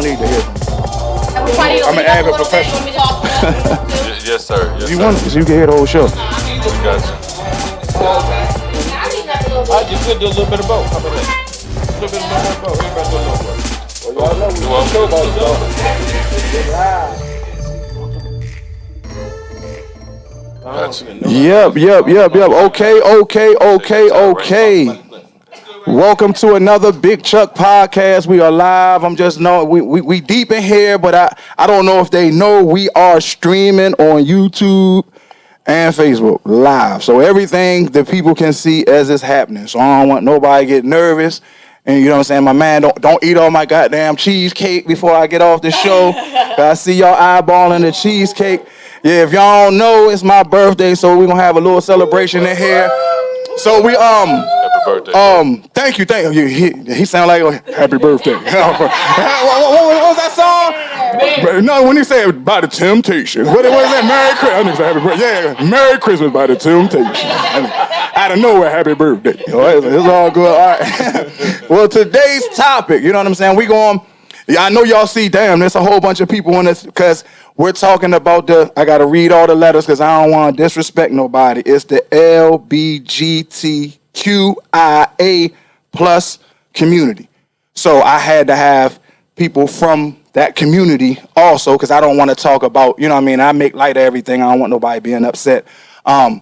don't need to hear from me. I'm an avid professional. Yes, sir. Yes, You sir. want, so you can hear the whole show. Gotcha. I just do a little bit of both. How about that? A little bit of both. Everybody do a little bit. Well, y'all know we want to show about Yep. Okay. Welcome to another Big Chuck podcast. We are live. I'm just know we deep in here, but I don't know if they know we are streaming on YouTube and Facebook live. So everything that people can see as it's happening. So I don't want nobody to get nervous. And you know what I'm saying? My man, don't eat all my goddamn cheesecake before I get off the show. I see y'all eyeballing the cheesecake. Yeah, if y'all don't know, it's my birthday, so we're gonna have a little celebration in here. So we Happy birthday. Thank you. He sound like happy birthday. what was that song? No, when he said by the Temptations. What was that? Merry Christmas. Happy birthday. Yeah, Merry Christmas by the Temptations. Out of nowhere, happy birthday. It's all good. All right. Well, today's topic, you know what I'm saying? I know y'all see, damn, there's a whole bunch of people in this because we're talking about I got to read all the letters because I don't want to disrespect nobody. It's the LGBTQIA plus community. So I had to have people from that community also because I don't want to talk about, you know what I mean? I make light of everything. I don't want nobody being upset from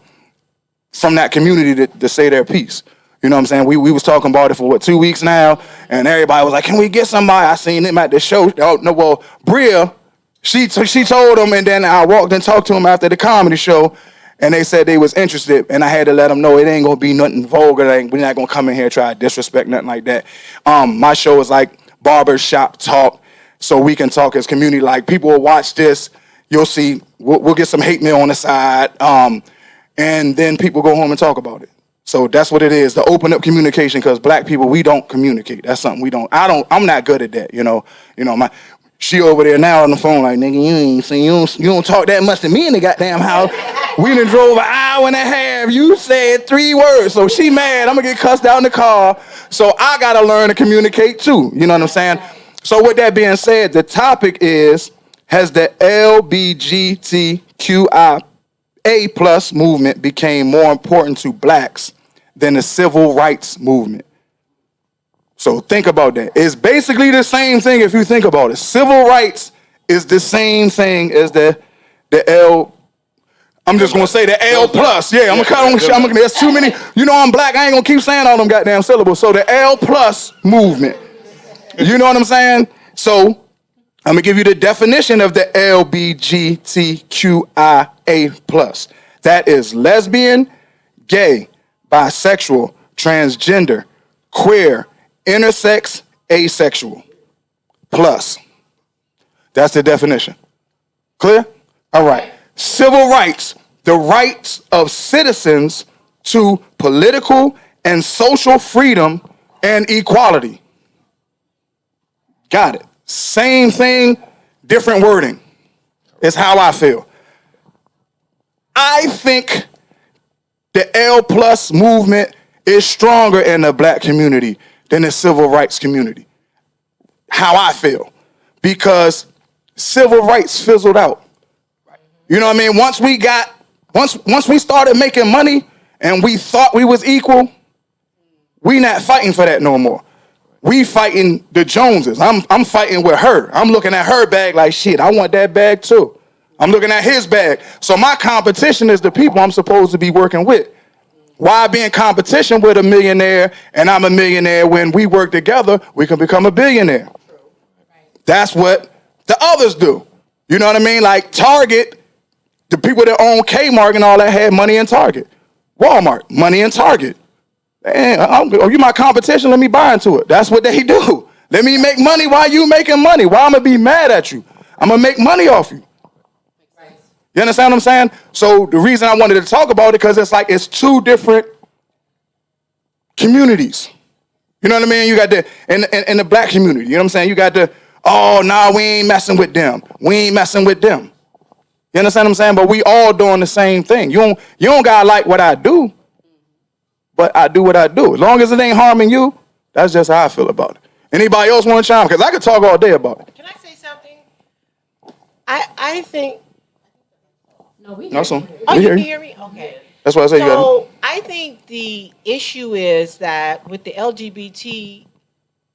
that community to say their piece. You know what I'm saying? We was talking about it for 2 weeks now, and everybody was like, can we get somebody? I seen him at the show. Oh, no, well, Bria, she told him, and then I walked and talked to him after the comedy show, and they said they was interested, and I had to let them know it ain't going to be nothing vulgar. We're not going to come in here and try to disrespect nothing like that. My show is like barbershop talk, so we can talk as community. Like, people will watch this. You'll see, we'll get some hate mail on the side, and then people go home and talk about it. So that's what it is, the open up communication, because black people, we don't communicate. That's something I'm not good at that, you know. She over there now on the phone like, nigga, you don't talk that much to me in the goddamn house. We done drove an hour and a half. You said 3 words. So she mad. I'm going to get cussed out in the car. So I got to learn to communicate too. You know what I'm saying? So with that being said, the topic is, has the LGBTQIA plus movement became more important to blacks than the civil rights movement? So think about that. It's basically the same thing if you think about it. Civil rights is the same thing as the L. I'm just gonna say the L plus. Yeah, I'm gonna cut on. There's too many. You know I'm black. I ain't gonna keep saying all them goddamn syllables. So the L plus movement. You know what I'm saying? So I'm gonna give you the definition of the LGBTQIA plus. That is lesbian, gay, bisexual, transgender, queer, intersex, asexual, plus. That's the definition. Clear? All right. Civil rights, the rights of citizens to political and social freedom and equality. Got it. Same thing, different wording. It's how I feel. I think the L plus movement is stronger in the black community than the civil rights community. How I feel. Because civil rights fizzled out. You know what I mean? Once we started making money and we thought we was equal, we not fighting for that no more. We fighting the Joneses. I'm fighting with her. I'm looking at her bag like, shit, I want that bag too. I'm looking at his bag. So my competition is the people I'm supposed to be working with. Why be in competition with a millionaire and I'm a millionaire when we work together, we can become a billionaire. That's what the others do. You know what I mean? Like Target, the people that own Kmart and all that had money in Target. Walmart, money in Target. Man, you my competition, let me buy into it. That's what they do. Let me make money while you making money. Why I'm going to be mad at you? I'm going to make money off you. You understand what I'm saying? So the reason I wanted to talk about it, because it's two different communities. You know what I mean? You got in the black community, you know what I'm saying? You got we ain't messing with them. We ain't messing with them. You understand what I'm saying? But we all doing the same thing. You don't gotta like what I do, but I do what I do. As long as it ain't harming you, that's just how I feel about it. Anybody else want to chime? Because I could talk all day about it. Can I say something? I think. No, we No, so, Oh, we you hear can you. hear me? Okay. That's why I say you got So I think the issue is that with the LGBT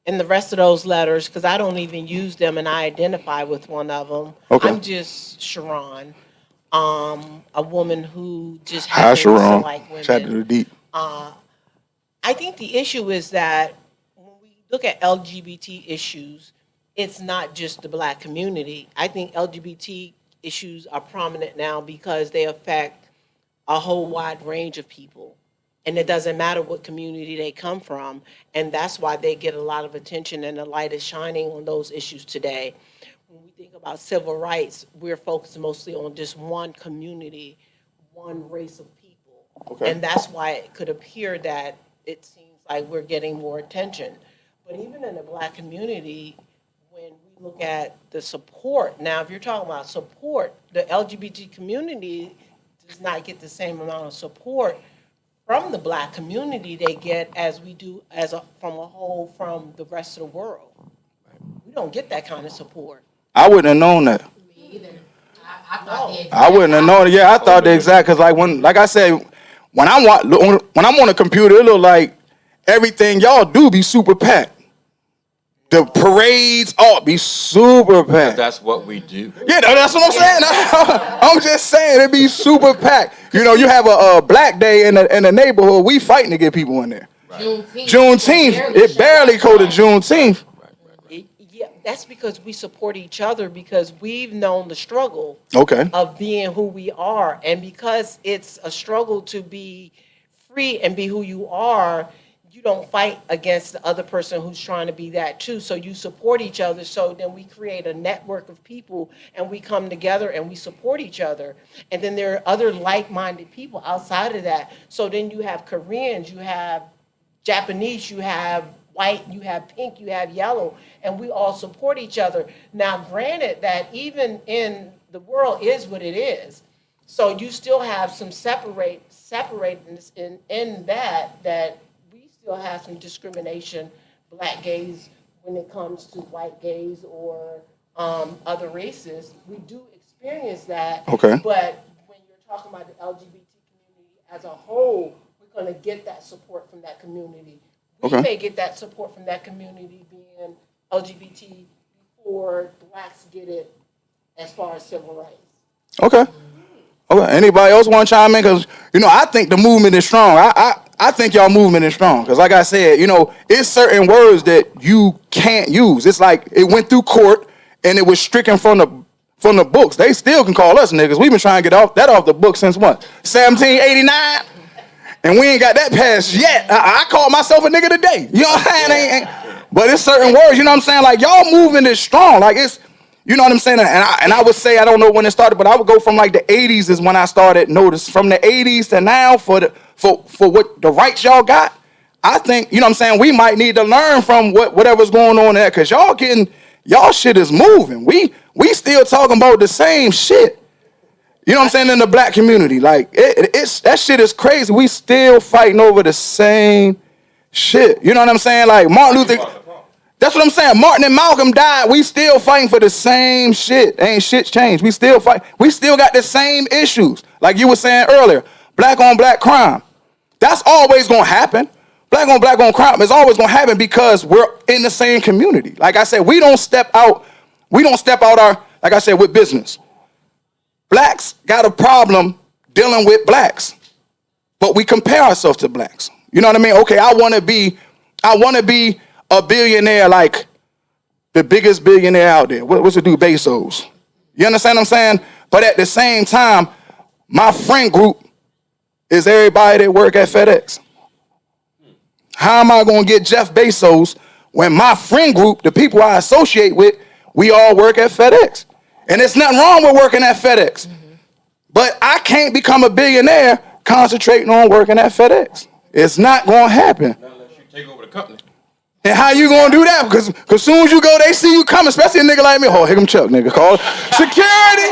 and the rest of those letters, because I don't even use them and I identify with one of them. Okay. I'm just Sharon, a woman who just Hi, happens to Sharon. like women. Shout out to the deep. I think the issue is that when we look at LGBT issues, it's not just the black community. I think LGBT issues are prominent now because they affect a whole wide range of people. And it doesn't matter what community they come from. And that's why they get a lot of attention and the light is shining on those issues today. When we think about civil rights, we're focused mostly on just one community, one race of people. Okay. And that's why it could appear that it seems like we're getting more attention. But even in the black community, when we look at the support, now if you're talking about support, the LGBT community does not get the same amount of support from the black community they get as we do from a whole from the rest of the world. We don't get that kind of support. I wouldn't have known that. Me either. I thought the exact I wouldn't have known it. Yeah, I thought the exact, because like I said, when I'm on a computer, it look like everything y'all do be super packed. The parades all be super packed. That's what we do. Yeah, that's what I'm saying. I'm just saying it be super packed. You know, you have a black day in the neighborhood, we fighting to get people in there. Juneteenth, it barely go to Juneteenth. Yeah, that's because we support each other because we've known the struggle Okay. of being who we are. And because it's a struggle to be free and be who you are, you don't fight against the other person who's trying to be that too. So you support each other. So then we create a network of people and we come together and we support each other. And then there are other like-minded people outside of that. So then you have Koreans, you have Japanese, you have white, you have pink, you have yellow, and we all support each other. Now, granted that even in the world is what it is. So you still have some separateness in that we still have some discrimination, black gays, when it comes to white gays or other races. We do experience that. Okay. But when you're talking about the LGBT community as a whole, we're going to get that support from that community. We Okay. may get that support from that community being LGBT before blacks get it as far as civil rights. Okay. Okay. Anybody else want to chime in? Because, I think the movement is strong. I think y'all movement is strong. Because like I said, it's certain words that you can't use. It's like it went through court and it was stricken from the books. They still can call us niggas. We've been trying to get that off the book since what? 1789? And we ain't got that passed yet. I call myself a nigga today. You know what I'm saying? But it's certain words, you know what I'm saying? Like, y'all movement is strong. Like, it's, you know what I'm saying? And I would say, I don't know when it started, but I would go from like the 80s is when I started notice. From the 80s to now for what the rights y'all got, I think, you know what I'm saying? We might need to learn from whatever's going on there. Because y'all shit is moving. We still talking about the same shit. You know what I'm saying? In the black community, like it's that shit is crazy. We still fighting over the same shit. You know what I'm saying? Like Martin Luther. That's what I'm saying. Martin and Malcolm died. We still fighting for the same shit. Ain't shit changed. We still fight. We still got the same issues. Like you were saying earlier, black on black crime. That's always gonna happen. Black on crime is always gonna happen because we're in the same community. Like I said, we don't step out our, like I said, with business. Blacks got a problem dealing with blacks, but we compare ourselves to blacks. You know what I mean? Okay, I want to be a billionaire like the biggest billionaire out there. What's the dude, Bezos? You understand what I'm saying? But at the same time, my friend group is everybody that work at FedEx. How am I going to get Jeff Bezos when my friend group, the people I associate with, we all work at FedEx? And there's nothing wrong with working at FedEx. But I can't become a billionaire concentrating on working at FedEx. It's not going to happen. Not unless you take over the company. And how you going to do that? Because soon as you go, they see you coming, especially a nigga like me. Oh, here come Chuck, nigga. Call security.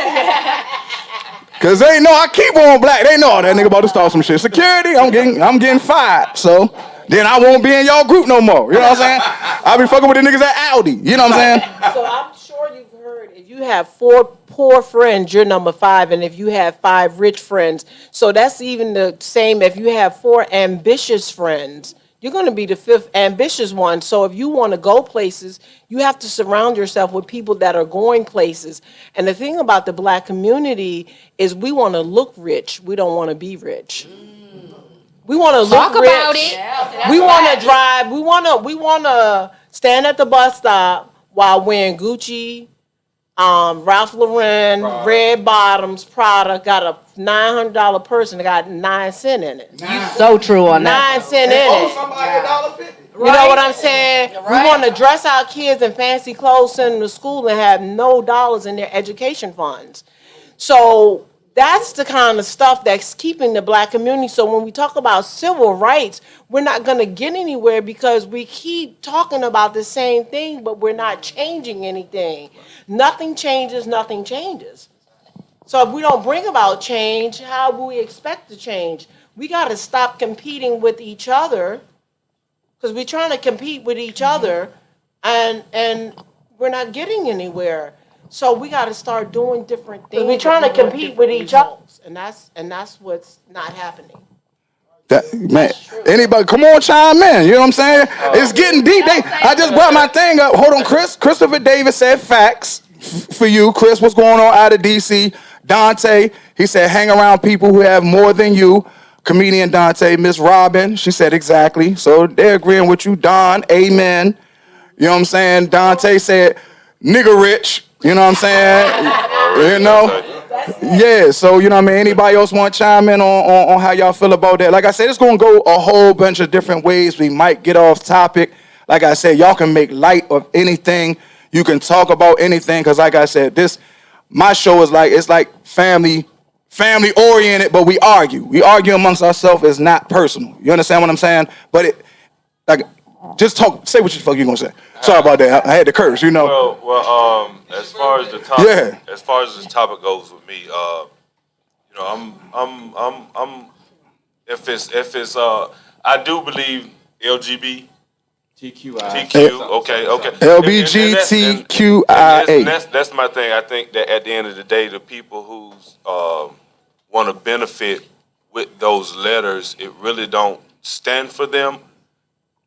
Because they know I keep on black. They know that nigga about to start some shit. Security, I'm getting fired. So then I won't be in y'all group no more. You know what I'm saying? I'll be fucking with the niggas at Audi. You know what I'm saying? So I'm sure you've heard, if you have 4 poor friends, you're number 5, and if you have 5 rich friends, so that's even the same. If you have 4 ambitious friends, you're going to be the 5th ambitious one. So if you want to go places, you have to surround yourself with people that are going places. And the thing about the black community is we want to look rich. We don't want to be rich. We want to look Talk rich. about it. We want to drive. We want to stand at the bus stop while wearing Gucci, Ralph Lauren, red bottoms, Prada. Got a $900 purse and got 9 cents in it. So true on 9 cents in it. Somebody $1.50. You know what I'm saying? We want to dress our kids in fancy clothes, send them to school, and have no dollars in their education funds. So that's the kind of stuff that's keeping the black community. So when we talk about civil rights, we're not going to get anywhere because we keep talking about the same thing, but we're not changing anything. Nothing changes, nothing changes. So if we don't bring about change, how will we expect to change? We got to stop competing with each other, because we're trying to compete with each other, and we're not getting anywhere. So we got to start doing different things. We're trying to compete with each other, and that's what's not happening. Man, anybody, come on, chime in. You know what I'm saying? It's getting deep. I just brought my thing up. Hold on, Chris. Christopher Davis said facts for you. Chris, what's going on out of D.C.? Dante, he said hang around people who have more than you. Comedian Dante. Miss Robin, she said exactly. So they're agreeing with you. Don, amen. You know what I'm saying? Dante said nigga rich. You know what I'm saying? You know? Yeah, so you know what I mean? Anybody else want to chime in on how y'all feel about that? Like I said, it's going to go a whole bunch of different ways. We might get off topic. Like I said, y'all can make light of anything. You can talk about anything, because like I said, my show is it's like family oriented, but we argue. We argue amongst ourselves. It's not personal. You understand what I'm saying? But just talk. Say what the fuck you gonna say. Sorry about that. I had to curse. You know. Well, as far as the topic, Yeah. as far as this topic goes with me, you know, I'm if it's I do believe LGBT. TQ, okay. LBGTQIA. And that's my thing. I think that at the end of the day, the people who want to benefit with those letters, it really don't stand for them.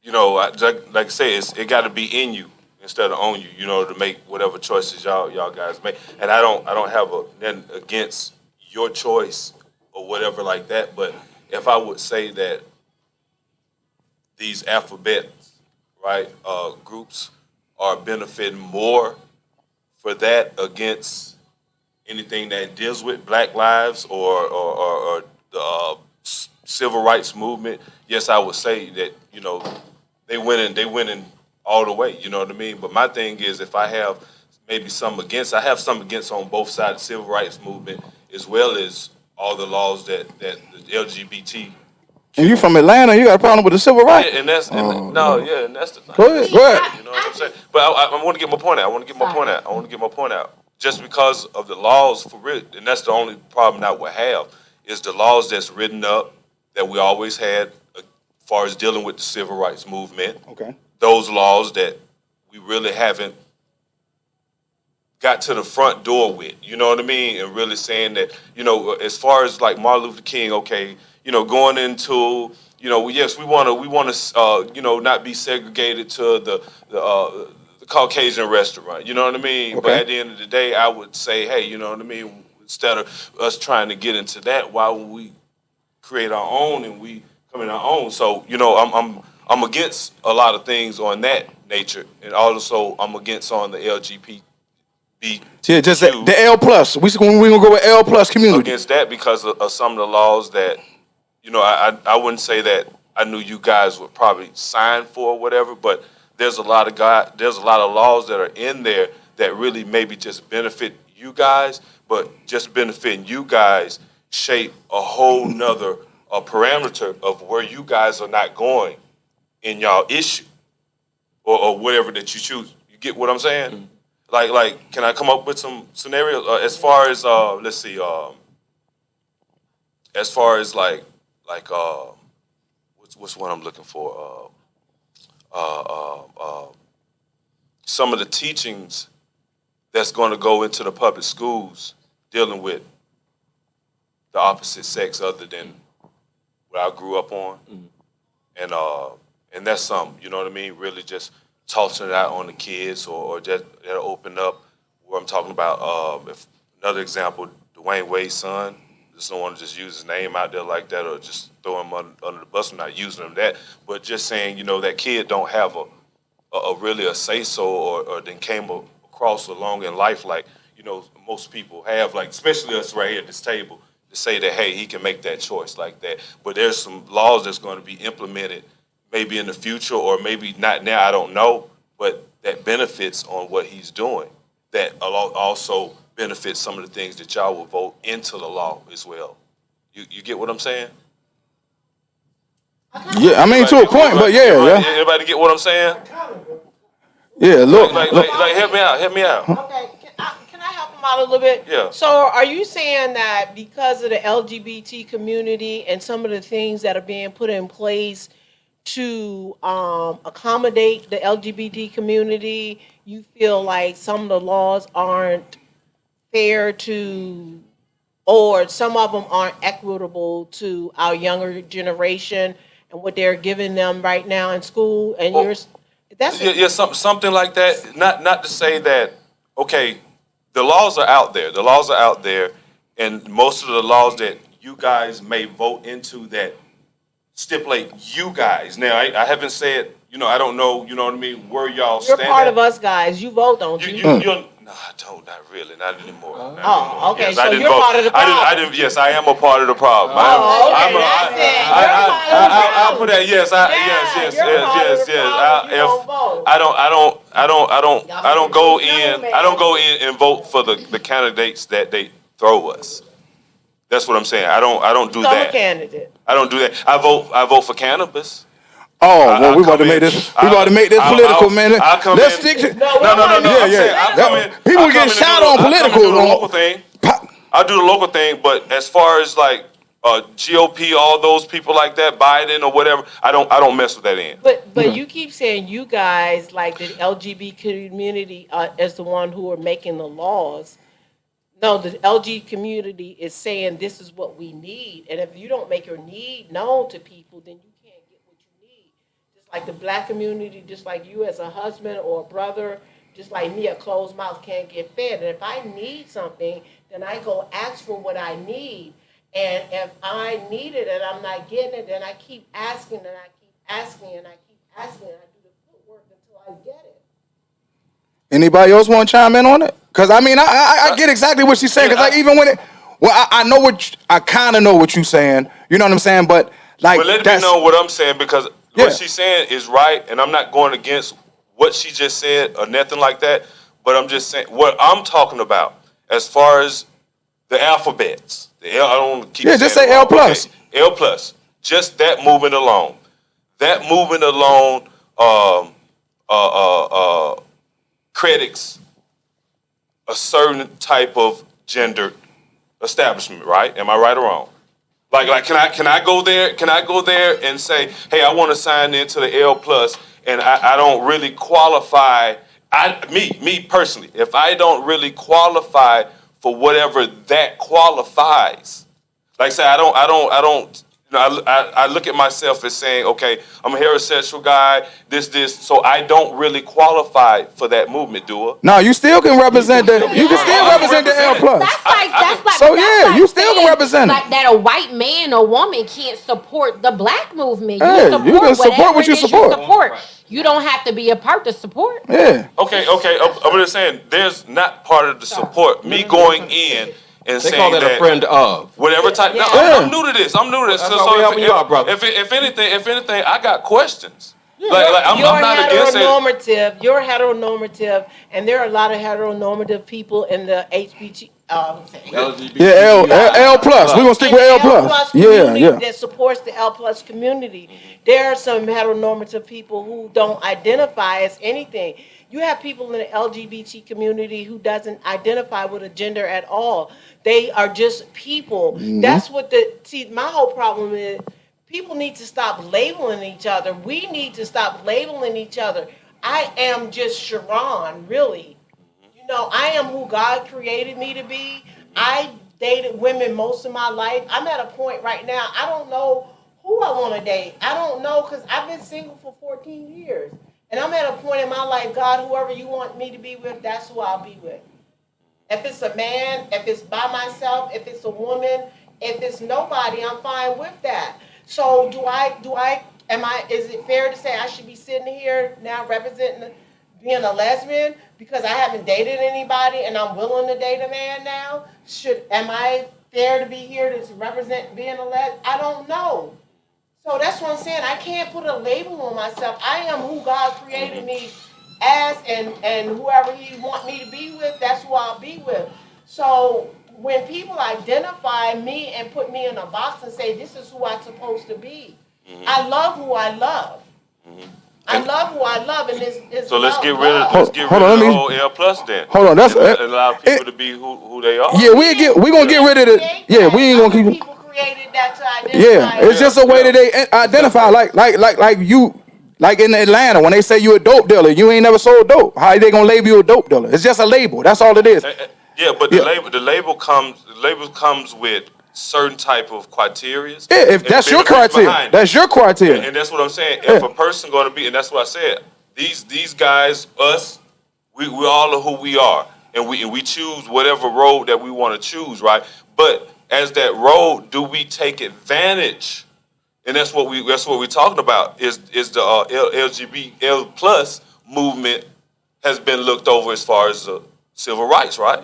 You know, like I say, it got to be in you instead of on you. You know, to make whatever choices y'all guys make. And I don't have nothing against your choice or whatever like that. But if I would say that these alphabets, right, groups are benefiting more for that against anything that deals with Black lives or the civil rights movement, yes, I would say that, you know, they winning all the way, you know what I mean? But my thing is, if I have maybe some against, I have some against on both sides of the civil rights movement, as well as all the laws that the LGBT. And you from Atlanta, you got a problem with the civil rights? Yeah, and that's and that's the thing. Go ahead. You know what I'm saying? But I want to get my point out. Just because of the laws for real, and that's the only problem I would have, is the laws that's written up that we always had as far as dealing with the civil rights movement. Okay. Those laws that we really haven't got to the front door with, you know what I mean? And really saying that, you know, as far as like Martin Luther King, okay, you know, going into, you know, yes, we want to, you know, not be segregated to the Caucasian restaurant, you know what I mean? Okay. But at the end of the day, I would say, hey, you know what I mean? Instead of us trying to get into that, why would we create our own and we come in our own? So, you know, I'm against a lot of things on that nature, and also I'm against on the LGBT. Yeah, just the L plus. We gonna go with L plus community. Against that because of some of the laws that, you know, I wouldn't say that I knew you guys would probably sign for or whatever, but there's a lot of laws that are in there that really maybe just benefit you guys, but just benefiting you guys shape a whole nother parameter of where you guys are not going in y'all issue or whatever that you choose. You get what I'm saying? Mm-hmm. Like, can I come up with some scenarios as far as let's see, as far as like what's what I'm looking for? Some of the teachings that's going to go into the public schools dealing with the opposite sex other than what I grew up on. And that's something, you know what I mean? Really just tossing it out on the kids or just that'll open up where I'm talking about. If another example, Dwayne Wade's son, just don't want to just use his name out there like that or just throw him under the bus. I'm not using him that, but just saying, you know, that kid don't have a really a say-so or then came across along in life like, you know, most people have, like especially us right here at this table, to say that, hey, he can make that choice like that. But there's some laws that's going to be implemented maybe in the future or maybe not now, I don't know, but that benefits on what he's doing. That also benefits some of the things that y'all will vote into the law as well. You get what I'm saying? Yeah, I mean to a point, but yeah. Everybody get what I'm saying? Yeah, look. Like help me out. Okay, can I help him out a little bit? Yeah. So are you saying that because of the LGBT community and some of the things that are being put in place to accommodate the LGBT community, you feel like some of the laws aren't fair to, or some of them aren't equitable to our younger generation and what they're giving them right now in school? And something like that. Not to say that, okay, the laws are out there. The laws are out there, and most of the laws that you guys may vote into that stipulate you guys. Now, I haven't said, you know, I don't know, you know what I mean, where y'all stand. You're part of us guys. You vote, don't you? No, I don't. Not really. Not anymore. Okay. Yes, So you're part of the problem. Yes, I am a part of the problem. Okay, I'll put that. Yes. I don't go in. I don't go in and vote for the candidates that they throw us. That's what I'm saying. I don't do that. Candidate. I don't do that. I vote for cannabis. Oh, well, we about to make this political, man. Let's stick to. No. People get shot on political. I do the local thing. I do the local thing, but as far as like GOP, all those people like that, Biden or whatever, I don't mess with that end. But you keep saying you guys, like the LGBT community, as the one who are making the laws. No, the LGBT community is saying this is what we need, and if you don't make your need known to people, then you can't get what you need. Just like the black community, just like you as a husband or a brother, just like me, a closed mouth can't get fed. And if I need something, then I go ask for what I need. And if I need it and I'm not getting it, then I keep asking and I keep asking and I keep asking and I do the footwork until I get it. Anybody else want to chime in on it? Because I mean, I get exactly what she's saying. Because like even when I kind of know what you're saying. You know what I'm saying? But like, let me know what I'm saying, because what she's saying is right, and I'm not going against what she just said or nothing like that. But I'm just saying what I'm talking about as far as the alphabets. The L, I don't want to keep saying just say L plus. Okay. L plus. Just that movement alone. That movement alone credits a certain type of gendered establishment, right? Am I right or wrong? Like, can I go there? Can I go there and say, hey, I want to sign into the L plus, and I don't really qualify. Me personally, if I don't really qualify for whatever that qualifies, like say I don't. You know, I look at myself as saying, okay, I'm a heterosexual guy, this, so I don't really qualify for that movement, do I? No, you still can represent the. You can still represent the L plus. That's like. So yeah, you still can represent it. Like that, a white man or woman can't support the black movement. Hey, you can support what you support. You don't have to be a part to support. Yeah. Okay. I'm just saying, there's not part of the support. Me going in and they saying call that a friend of. Whatever type. Yeah. I'm new to this. That's how we helping you out, brother. If anything, I got questions. Yeah. Like I'm not against it. You're heteronormative, and there are a lot of heteronormative people in the LGBT. L plus. We're gonna stick with L plus. Yeah. That supports the L plus community. There are some heteronormative people who don't identify as anything. You have people in the LGBT community who doesn't identify with a gender at all. They are just people. Mm-hmm. That's what my whole problem is. people need to stop labeling each other. We need to stop labeling each other. I am just Sharon, really. You know, I am who God created me to be. I dated women most of my life. I'm at a point right now, I don't know who I want to date. I don't know, because I've been single for 14 years. And I'm at a point in my life, God, whoever you want me to be with, that's who I'll be with. If it's a man, if it's by myself, if it's a woman, if it's nobody, I'm fine with that. So is it fair to say I should be sitting here now representing being a lesbian because I haven't dated anybody and I'm willing to date a man now? Am I fair to be here to represent being a lesbian? I don't know. So that's what I'm saying. I can't put a label on myself. I am who God created me as, and whoever He want me to be with, that's who I'll be with. So when people identify me and put me in a box and say this is who I'm supposed to be, I love who I love. I love who I love, and it's So let's love, get rid of love. the whole L plus then. Hold on, that's and allow people to be who they are. Yeah, we gonna get rid of it. Yeah, we ain't gonna keep. People created that to identify. Yeah, it's just a way that they identify. Like you, like in Atlanta, when they say you a dope dealer, you ain't never sold dope. How they gonna label you a dope dealer? It's just a label. That's all it is. Yeah, but the label comes with certain type of criteria. Yeah, if that's your criteria, that's your criteria. And that's what I'm saying. Yeah. If a person going to be, and that's what I said, these guys, us, we all are who we are, and we choose whatever road that we want to choose, right? But as that road, do we take advantage? And that's what we're talking about. Is the LGBT plus movement has been looked over as far as civil rights, right?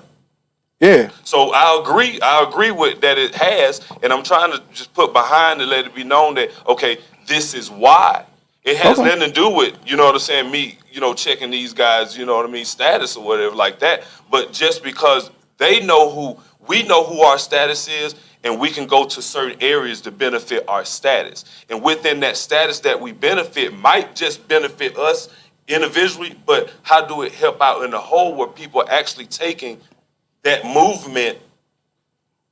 Yeah. So I agree with that it has, and I'm trying to just put behind and let it be known that, okay, this is why. It has nothing to do with, you know what I'm saying, me, checking these guys, you know what I mean, status or whatever like that. But just because we know who our status is, and we can go to certain areas to benefit our status. And within that status that we benefit might just benefit us individually, but how do it help out in the whole where people are actually taking that movement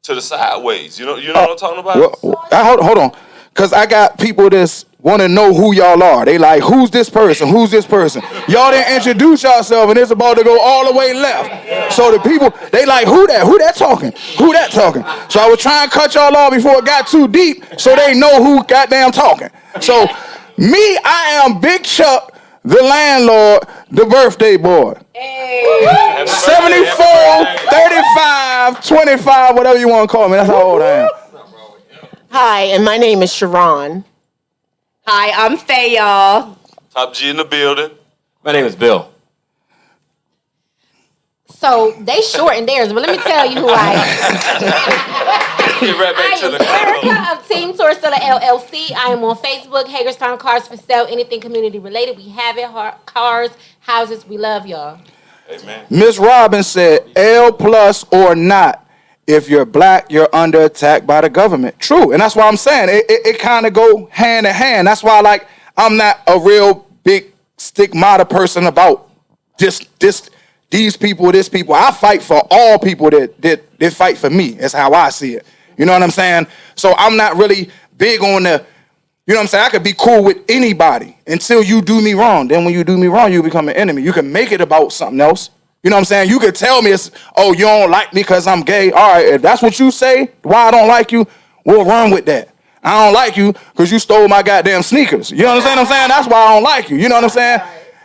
to the sideways? You know what I'm talking about? Well, hold on, because I got people that's want to know who y'all are. They like, who's this person? Who's this person? Y'all didn't introduce yourself, and it's about to go all the way left. So the people, they like, who that? Who that talking? Who that talking? So I was trying to cut y'all off before it got too deep, so they know who goddamn talking. So me, I am Big Chuck, the landlord, the birthday boy. Hey. 74, 35, 25, whatever you want to call me. That's how old I am. Hi, and my name is Sharon. Hi, I'm Faye, y'all. Top G in the building. My name is Bill. So they shortened theirs, but let me tell you who I am. Get right back I to am the Airahka of Team Torcilla LLC. I am on Facebook, Hagerstown Cars for Sale, anything community related. We have it, cars, houses. We love y'all. Amen. Miss Robbins said, L plus or not, if you're black, you're under attack by the government. True, and that's why I'm saying it kind of go hand in hand. That's why, like, I'm not a real big stigmata person about these people, this people. I fight for all people that fight for me. That's how I see it. You know what I'm saying? So I'm not really big on the, you know what I'm saying? I could be cool with anybody until you do me wrong. Then when you do me wrong, you become an enemy. You can make it about something else. You know what I'm saying? You could tell me, you don't like me because I'm gay. All right, if that's what you say, why I don't like you, we'll run with that. I don't like you because you stole my goddamn sneakers. You understand what I'm saying? That's why I don't like you. You know what I'm saying?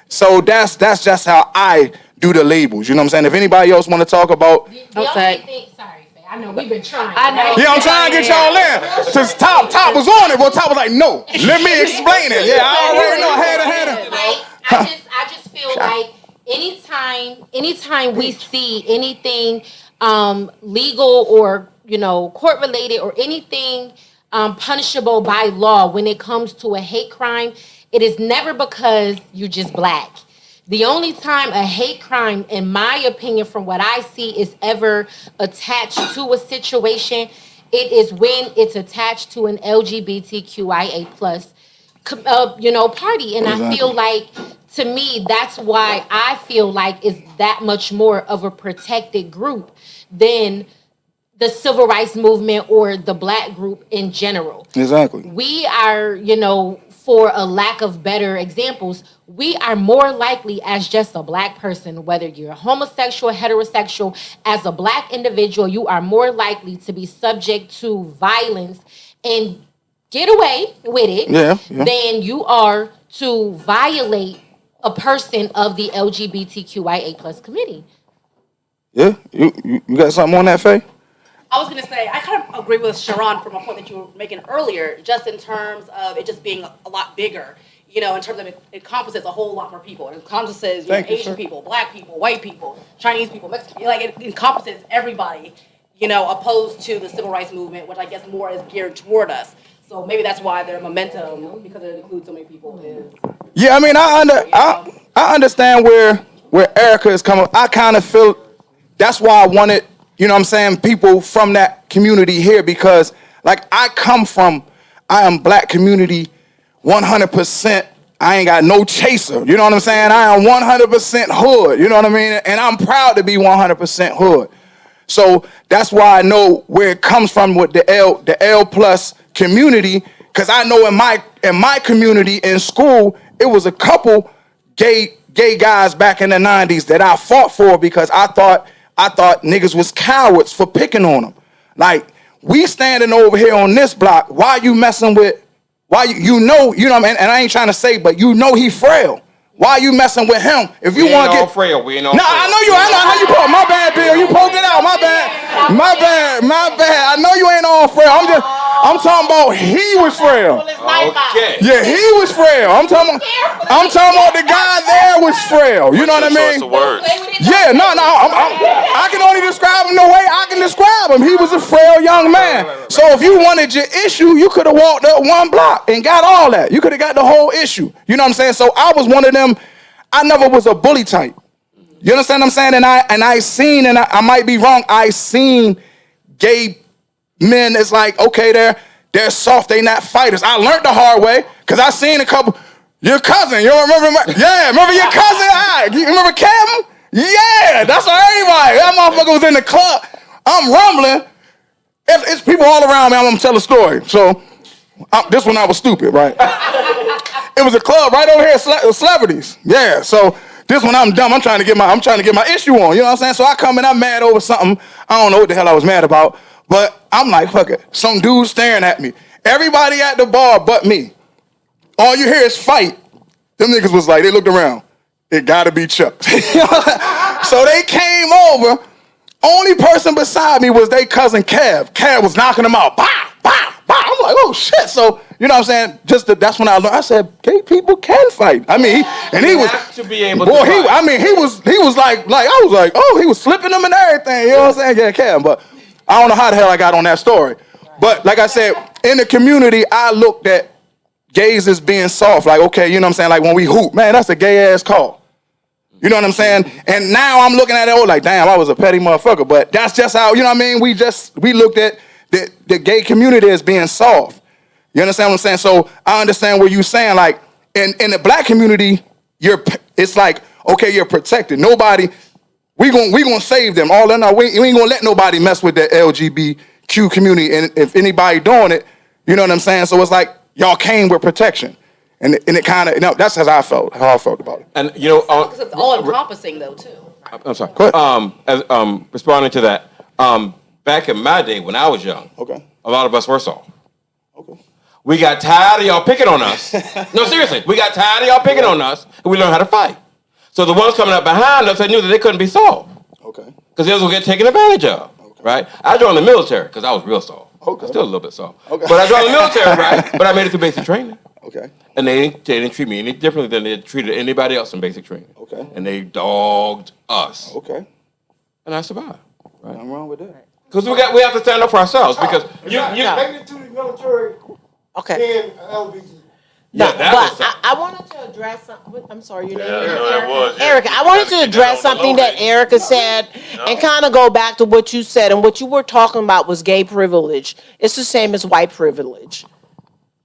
So that's just how I do the labels. You know what I'm saying? If anybody else want to talk about... The only thing, sorry, Faye, I know we've been trying. I know. Yeah, I'm trying to get y'all in. Since Top was on it, but Top was like, no, let me explain it. Yeah, I already know. Had Like, I just feel like anytime we see anything legal or court related or anything punishable by law when it comes to a hate crime, it is never because you're just black. The only time a hate crime, in my opinion, from what I see, is ever attached to a situation, it is when it's attached to an LGBTQIA plus party. And I feel like, to me, that's why I feel like it's that much more of a protected group than the civil rights movement or the black group in general. Exactly. We are, for a lack of better examples, we are more likely as just a black person, whether you're homosexual, heterosexual, as a black individual, you are more likely to be subject to violence and get away with it than you are to violate a person of the LGBTQIA plus committee. Yeah, you got something on that, Faye? I was going to say, I kind of agree with Sharon from a point that you were making earlier, just in terms of it just being a lot bigger, in terms of it encompasses a whole lot more people. It encompasses Asian people, black people, white people, Chinese people, Mexican, it encompasses everybody, opposed to the civil rights movement, which I guess more is geared toward us. So maybe that's why their momentum, because it includes so many people, is... Yeah, I mean, I understand where Airahka is coming. I kind of feel that's why I wanted, people from that community here, because I am black community 100%. I ain't got no chaser. You know what I'm saying? I am 100% hood. You know what I mean? And I'm proud to be 100% hood. So that's why I know where it comes from with the L plus community, because I know in my community in school, it was a couple gay guys back in the 90s that I fought for, because I thought niggas was cowards for picking on them. Like, we standing over here on this block, why you messing with, you know what I mean? And I ain't trying to say, but he frail. Why you messing with him? If you want to get frail, we ain't all frail. I know how you poked. My bad, Bill. You poked it out. My bad. I know you ain't all frail. I'm talking about he was frail. Okay. Yeah, he was frail. I'm talking about the guy there was frail. You know what I mean? Yeah, no. I can only describe him the way I can describe him. He was a frail young man. So if you wanted your issue, you could have walked up one block and got all that. You could have got the whole issue. You know what I'm saying? So I was one of them. I never was a bully type. You understand what I'm saying? And I seen, and I might be wrong, I seen gay men that's like, okay, they're soft, they not fighters. I learned the hard way, because I seen a couple, your cousin, you remember remember your cousin? You remember Cam? Yeah, that's everybody. That motherfucker was in the club. I'm rumbling. It's people all around me. I'm gonna tell a story. So this one I was stupid, right? It was a club right over here, celebrities. Yeah, so this one I'm dumb. I'm trying to get my issue on. You know what I'm saying? So I come and I'm mad over something. I don't know what the hell I was mad about, but I'm like, fuck it. Some dude staring at me. Everybody at the bar but me. All you hear is fight. Them niggas was like, they looked around. It gotta be Chuck. So they came over. Only person beside me was their cousin Kev. Kev was knocking them out. Bah, bah, bah. I'm like, oh shit. So, you know what I'm saying? That's when I learned. I said, gay people can fight. I mean, he was to be able to fight. he was like I was like, oh, he was flipping them and everything. You know what I'm saying? Yeah, Kev. But I don't know how the hell I got on that story. But like I said, in the community, I looked at gays as being soft. Like, okay, you know what I'm saying? Like when we hoop, man, that's a gay ass call. You know what I'm saying? And now I'm looking at it, like, damn, I was a petty motherfucker. But that's just how, you know what I mean? We looked at the gay community as being soft. You understand what I'm saying? So I understand what you're saying. Like, in the black community, it's like, okay, you're protected. Nobody, we gonna save them. All in all, we ain't gonna let nobody mess with the LGBTQ community. And if anybody doing it, you know what I'm saying? So it's like, y'all came with protection. And it kind of, that's how I felt about it. And because it's all encompassing though too. I'm sorry. Go ahead. Responding to that, back in my day when I was young, Okay. a lot of us were soft. Okay. We got tired of y'all picking on us. No, seriously, we got tired of y'all picking on us, and we learned how to fight. So the ones coming up behind us, they knew that they couldn't be soft. Okay. Because they was gonna get taken advantage of. Okay. Right? I joined the military because I was real soft. Okay. I'm still a little bit soft. Okay. But I joined the military, right? But I made it through basic training. Okay. And they didn't treat me any differently than they treated anybody else in basic training. Okay. And they dogged us. Okay. And I survived. Right? Nothing wrong with that. Because we have to stand up for ourselves. Because you Taking it to the military Okay. and LBG. No, that but was I wanted to address something. I'm sorry, your name is that was. Yeah. Erica. I wanted to address something that Erica said and kind of go back to what you said. And what you were talking about was gay privilege. It's the same as white privilege.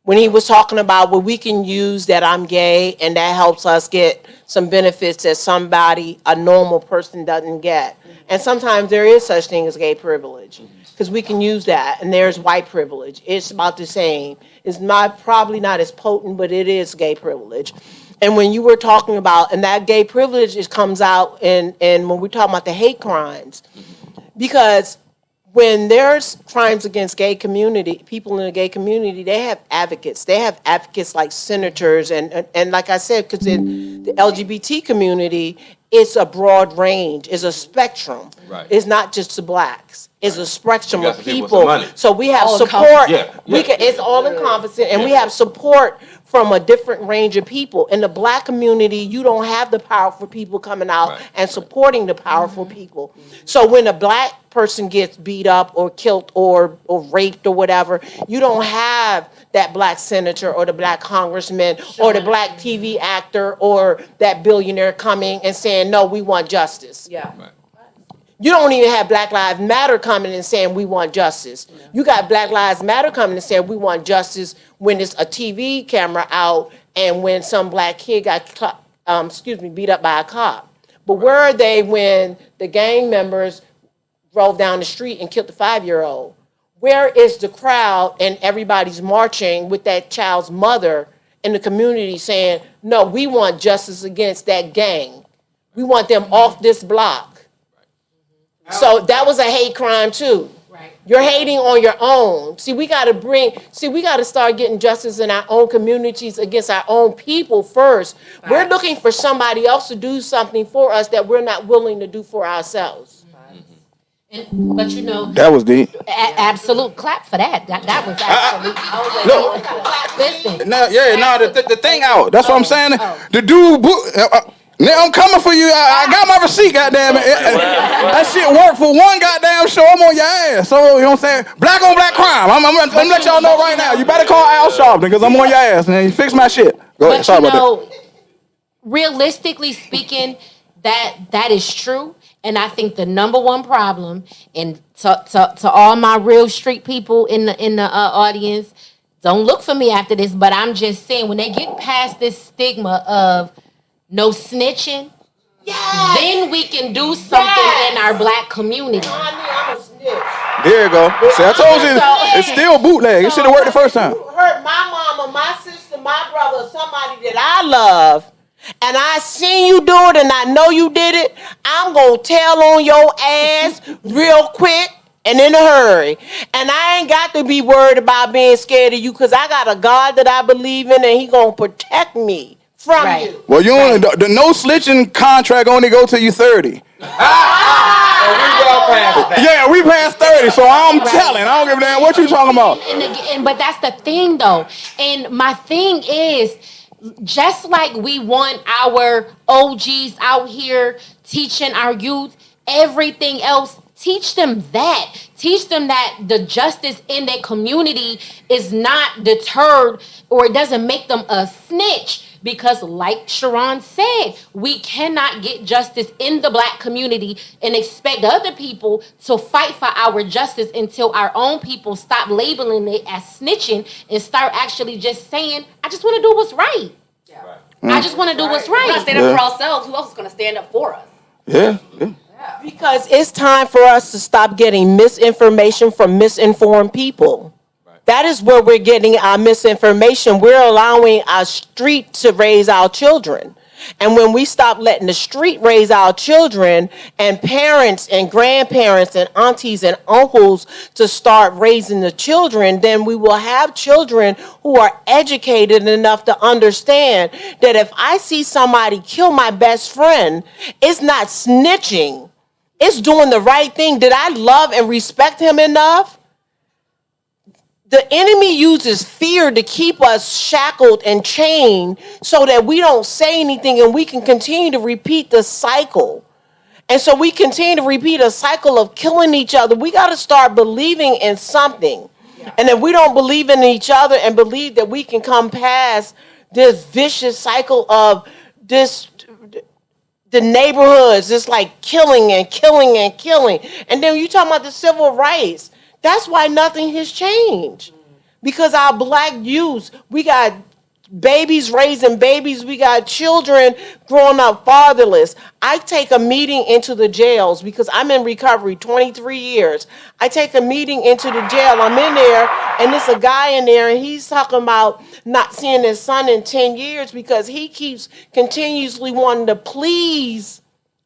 when he was talking about what we can use that I'm gay and that helps us get some benefits that a normal person doesn't get. And sometimes there is such thing as gay privilege because we can use that, and there's white privilege. It's about the same. It's probably not as potent, but it is gay privilege. And when you were talking about, and that gay privilege comes out and when we're talking about the hate crimes, because when there's crimes against gay community, people in the gay community, they have advocates. They have advocates like senators and like I said, because in the LGBT community, it's a broad range, it's a spectrum. Right. It's not just the blacks. It's a spectrum You got of some people with some people. money. So we have All support. encompassing. It's all encompassing, and we have support from a different range of people. In the black community, you don't have the powerful people coming out Right. and supporting the powerful people. So when a black person gets beat up or killed or raped or whatever, you don't have that black senator or the black congressman or the black TV actor or that billionaire coming and saying, no, we want justice. Yeah. You don't even have Black Lives Matter coming and saying we want justice. You got Black Lives Matter coming and saying we want justice when it's a TV camera out and when some black kid got beat up by a cop. But where are they when the gang members drove down the street and killed the 5-year-old? Where is the crowd and everybody's marching with that child's mother in the community saying, no, we want justice against that gang. We want them off this block. So that was a hate crime too. Right. You're hating on your own. We got to start getting justice in our own communities against our own people first. Right. We're looking for somebody else to do something for us that we're not willing to do for ourselves. But you know, That was deep. Absolute clap for that. That was absolute. Look. Clap. Listen. The thing out. That's what I'm saying. The dude, now I'm coming for you. I got my receipt, goddamn it. That shit worked for one goddamn show. I'm on your ass. So, you know what I'm saying? Black on black crime. I'm gonna let y'all know right now. You better call Al Sharpton because I'm on your ass, man. You fix my shit. Go ahead. But Sorry you about know, realistically speaking, that is true. And I think the number one problem, and to all my real street people in the audience, don't look for me after this, but I'm just saying, when they get past this stigma of no snitching, then we can do something in our black community. I'm a snitch. There you go. See, I told you, it's still bootleg. It should have worked the first time. You hurt my mama, my sister, my brother, somebody that I love, and I seen you do it and I know you did it, I'm going to tell on your ass real quick and in a hurry. And I ain't got to be worried about being scared of you because I got a God that I believe in and he going to protect me from you. Well, you only, the no snitching contract only go till you 30. Yeah, we passed 30, so I'm telling. I don't give a damn what you talking about. But that's the thing, though. And my thing is, just like we want our OGs out here teaching our youth everything else, teach them that. Teach them that the justice in their community is not deterred, or it doesn't make them a snitch. Because like Sharon said, we cannot get justice in the black community and expect other people to fight for our justice until our own people stop labeling it as snitching and start actually just saying, I just want to do what's right. Yeah. I just want to do what's right. We're not stand up for ourselves. Who else is going to stand up for us? Yeah. Because it's time for us to stop getting misinformation from misinformed people. That is where we're getting our misinformation. We're allowing our street to raise our children. And when we stop letting the street raise our children, and parents and grandparents and aunties and uncles to start raising the children, then we will have children who are educated enough to understand that if I see somebody kill my best friend, it's not snitching. It's doing the right thing. Did I love and respect him enough? The enemy uses fear to keep us shackled and chained so that we don't say anything and we can continue to repeat the cycle. And so we continue to repeat a cycle of killing each other. We got to start believing in something. Yeah. And if we don't believe in each other and believe that we can come past this vicious cycle of the neighborhoods, it's like killing and killing and killing. And then you talking about the civil rights. That's why nothing has changed. because our black youth, we got babies raising babies, we got children growing up fatherless. I take a meeting into the jails because I'm in recovery 23 years. I take a meeting into the jail. I'm in there, and there's a guy in there, and he's talking about not seeing his son in 10 years because he keeps continuously wanting to please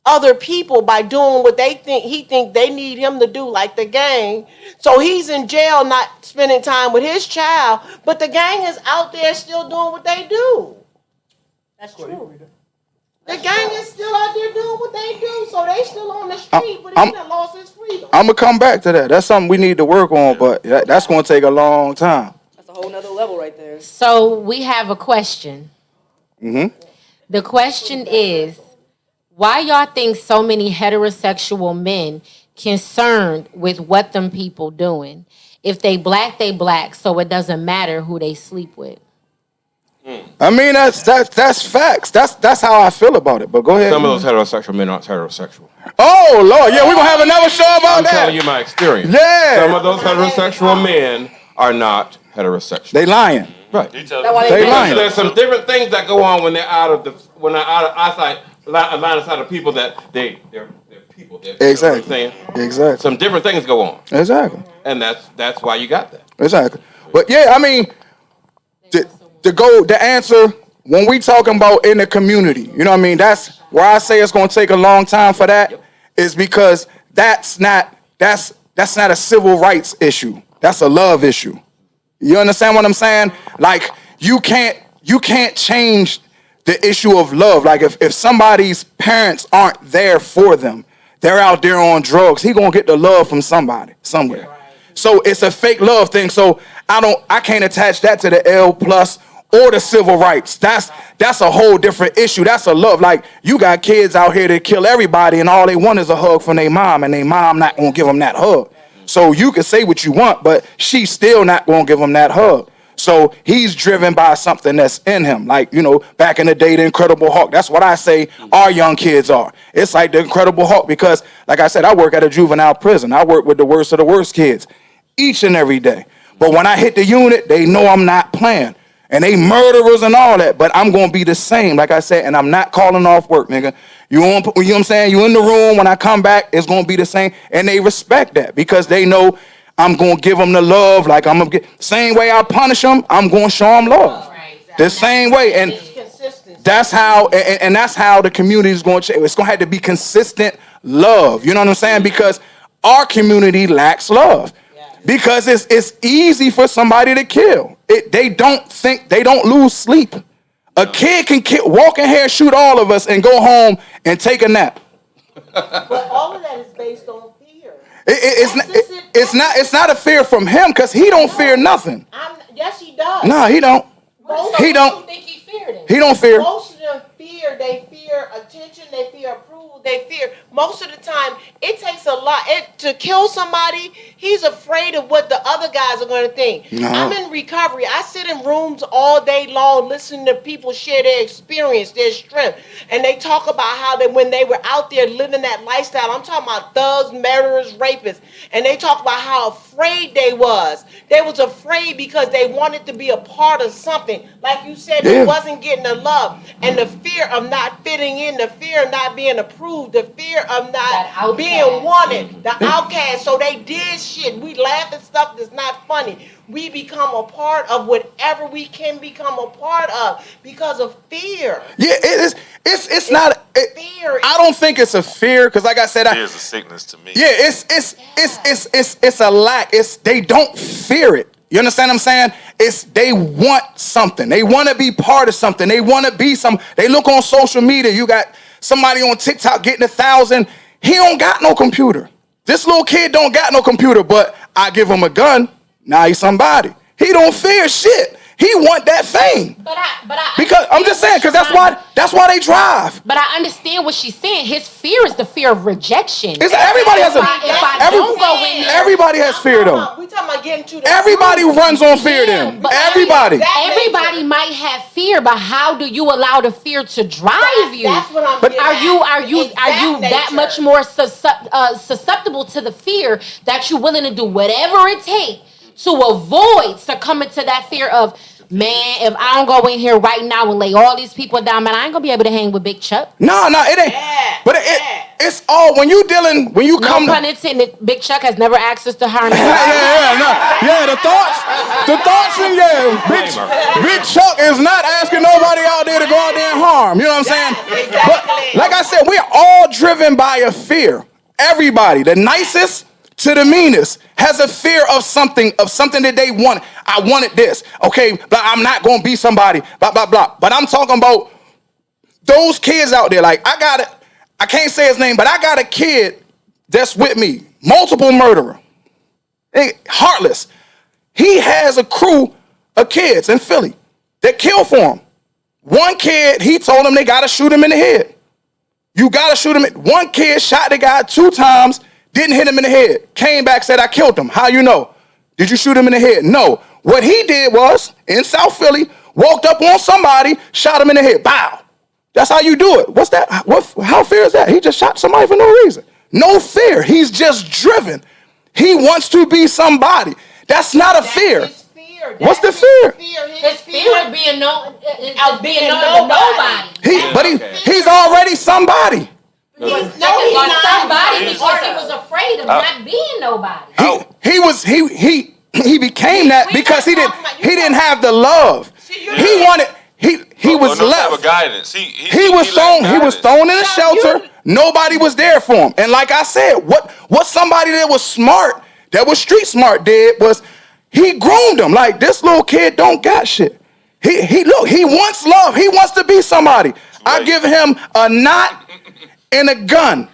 other people by doing what he think they need him to do, like the gang. So he's in jail not spending time with his child, but the gang is out there still doing what they do. That's true. The gang is still out there doing what they do, so they still on the street, but he done lost his freedom. I'm gonna come back to that. That's something we need to work on, but that's gonna take a long time. That's a whole nother level right there. So we have a question. Mm-hmm. The question is, why y'all think so many heterosexual men concerned with what them people doing? If they black, so it doesn't matter who they sleep with. I mean, that's facts. That's how I feel about it. But go ahead. Some of those heterosexual men aren't heterosexual. Oh Lord, yeah, we're gonna have another show about I'm that. telling you my experience. Yeah. Some of those heterosexual men are not heterosexual. They lying. Right. That's why They lying. There's some different things that go on when they're out of eyesight, line of sight of people that they're people. Exactly. You know what I'm saying? Exactly. Some different things go on, Exactly. and that's why you got that. Exactly. But yeah, I mean, the answer when we talking about in the community, you know what I mean? That's where I say it's gonna take a long time for that, is because that's not a civil rights issue. That's a love issue. You understand what I'm saying? Like you can't change the issue of love. Like if somebody's parents aren't there for them, they're out there on drugs, he gonna get the love from somebody, somewhere. So it's a fake love thing. So I can't attach that to the L plus or the civil rights. That's a whole different issue. That's a love. Like you got kids out here that kill everybody and all they want is a hug from their mom, and their mom not gonna give them that hug. So you can say what you want, but she's still not gonna give him that hug. So he's driven by something that's in him. Like, you know, back in the day, the Incredible Hulk. That's what I say our young kids are. It's like the Incredible Hulk because, like I said, I work at a juvenile prison. I work with the worst of the worst kids each and every day. But when I hit the unit, they know I'm not playing. And they murderers and all that, but I'm going to be the same, like I said, and I'm not calling off work, nigga. You know what I'm saying? You in the room, when I come back, it's going to be the same. And they respect that because they know I'm going to give them the love. Like I'm going to get, same way I punish them, I'm going to show them love. Right, exactly. The same way. And that's how, and that's how the community is going to change. It's going to have to be consistent love. You know what I'm saying? Because our community lacks love. Because it's easy for somebody to kill. They don't lose sleep. A kid can walk in here, shoot all of us, and go home and take a nap. But all of that is based on fear. It's not a fear from him because he don't fear nothing. Yes, he does. No, he don't. He don't. Think he feared it? He don't fear. Most of them fear. They fear attention. They fear approval. They fear. Most of the time, it takes a lot to kill somebody. He's afraid of what the other guys are going to think. No. I'm in recovery. I sit in rooms all day long listening to people share their experience, their strength. And they talk about how when they were out there living that lifestyle, I'm talking about thugs, murderers, rapists. And they talk about how afraid they was. They was afraid because they wanted to be a part of something. Like you said, they wasn't getting the love. And the fear of not fitting in, the fear of not being approved, the fear of not being wanted, the outcast. So they did shit. We laugh at stuff that's not funny. We become a part of whatever we can become a part of because of fear. Yeah, it is. It's not fear. I don't think it's a fear because, like I said, fear is a sickness to me. Yeah, it's a lack. They don't fear it. You understand what I'm saying? They want something. They want to be part of something. They want to be some. They look on social media. You got somebody on TikTok getting 1,000. He don't got no computer. This little kid don't got no computer, but I give him a gun. Now he's somebody. He don't fear shit. He want that fame. But I because I'm just saying, because that's why they drive. But I understand what she's saying. His fear is the fear of rejection. Everybody has everybody has fear though. We talking about getting to the everybody runs on fear then. Everybody might have fear, but how do you allow the fear to drive you? That's what I'm but are you that much more susceptible to the fear that you're willing to do whatever it takes to avoid succumbing to that fear of, man, if I don't go in here right now and lay all these people down, man, I ain't gonna be able to hang with Big Chuck. No, it ain't. Yeah, But it's all when you No come. pun intended. Big Chuck has never asked us to harm him. The thoughts, and Big Chuck is not asking nobody out there to go out there and harm. You know what I'm saying? But like I said, we're all driven by a fear. Everybody, the nicest to the meanest, has a fear of something that they want. I wanted this. Okay, but I'm not gonna be somebody. Blah blah blah. But I'm talking about those kids out there. Like I can't say his name, but I got a kid that's with me, multiple murderer, heartless. He has a crew of kids in Philly that kill for him. One kid, he told him they gotta shoot him in the head. You gotta shoot him. One kid shot the guy 2 times, didn't hit him in the head. Came back, said, I killed him. How you know? Did you shoot him in the head? No. What he did was, in South Philly, walked up on somebody, shot him in the head. Bow. That's how you do it. What's that? How fair is that? He just shot somebody for no reason. No fear. He's just driven. He wants to be somebody. That's not a fear. What's the fear? His fear of being known to nobody. He's already somebody. He's not somebody because he was afraid of not being nobody. He became that because he didn't have the love. He wanted. He was left. Guidance. He was thrown in a shelter. Nobody was there for him. And like I said, what somebody that was smart, that was street smart, did was he groomed him. Like, this little kid don't got shit. He wants love. He wants to be somebody. I give him a knot and a gun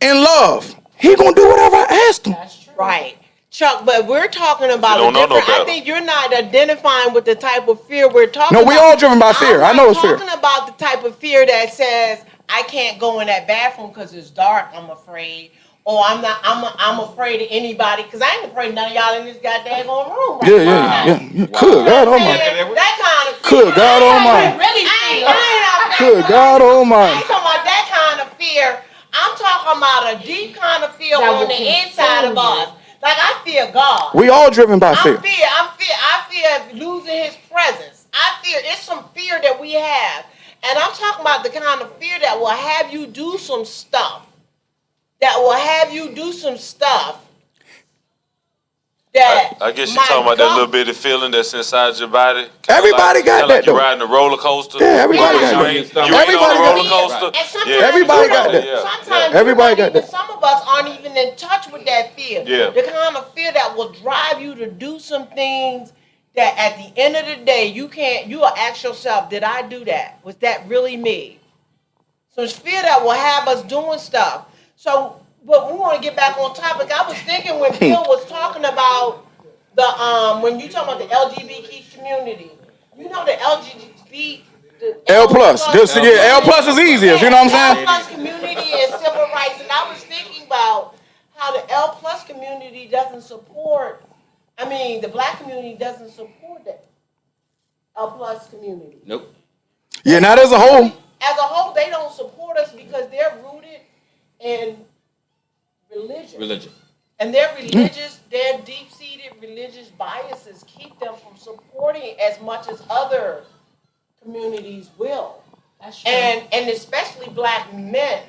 and love. He gonna do whatever I ask him. That's true. Right. Chuck, but we're talking about a different. I think you're not identifying with the type of fear we're talking about. No, we all driven by fear. I know it's fear. I'm talking about the type of fear that says, I can't go in that bathroom because it's dark, I'm afraid. Or I'm afraid of anybody, because I ain't afraid of none of y'all in this goddamn room. Right Yeah. Good God Almighty. That kind of fear. Good God Almighty. Good God Almighty. I ain't talking about that kind of fear. I'm talking about a deep kind of fear on the inside of us. Like, I fear God. We all driven by fear. I fear losing his presence. It's some fear that we have. And I'm talking about the kind of fear that will have you do some stuff. I guess you're talking about that little bitty feeling that's inside your body. Everybody got that, you're though. riding a roller coaster. Yeah, everybody got that. You ain't on a roller coaster. Everybody got that. Sometimes Everybody got that. some of us aren't even in touch with that fear. Yeah. The kind of fear that will drive you to do some things that at the end of the day, you will ask yourself, did I do that? Was that really me? So it's fear that will have us doing stuff. So, but we want to get back on topic. I was thinking when Bill was talking about when you talking about the LGBT community, you know the LGBT. L plus. L plus is easiest. You know what I'm saying? L plus community is civil rights, and I was thinking about how the L plus community doesn't support. I mean, the black community doesn't support the L plus community. Nope. Yeah, not as a whole. As a whole, they don't support us because they're rooted in religion. And their deep-seated religious biases keep them from supporting as much as other communities will. That's true. And especially black men.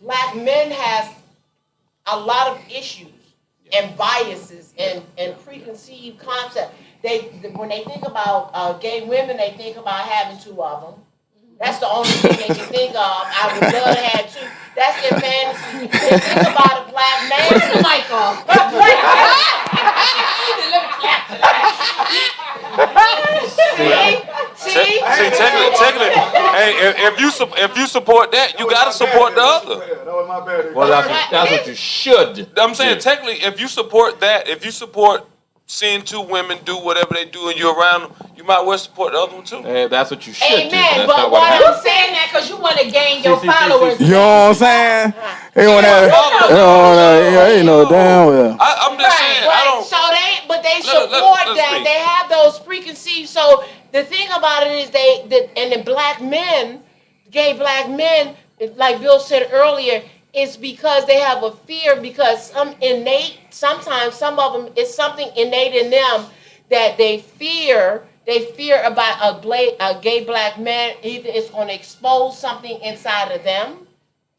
Black men has a lot of issues and biases and preconceived concepts. When they think about gay women, they think about having 2 of them. That's the only thing they can think of. I would love to have 2. That's their fantasy. They think about a black man. Where's the mic off? See, technically, hey, if you support that, you gotta support the other. Well, that's what you should. I'm saying technically, if you support that, if you support seeing 2 women do whatever they do and you're around them, you might well support the other one too. That's what you should do. Amen. That's But not why what are you happens. saying that? Because you want to gain your followers. You know what I'm saying? Ain't no damn well. I'm just saying, I don't. So they support let's that. speak. They have those preconceived. So the thing about it is and the black men, gay black men, like Bill said earlier, it's because they have a fear, because sometimes some of them, it's something innate in them that they fear about a gay black man. Either it's going to expose something inside of them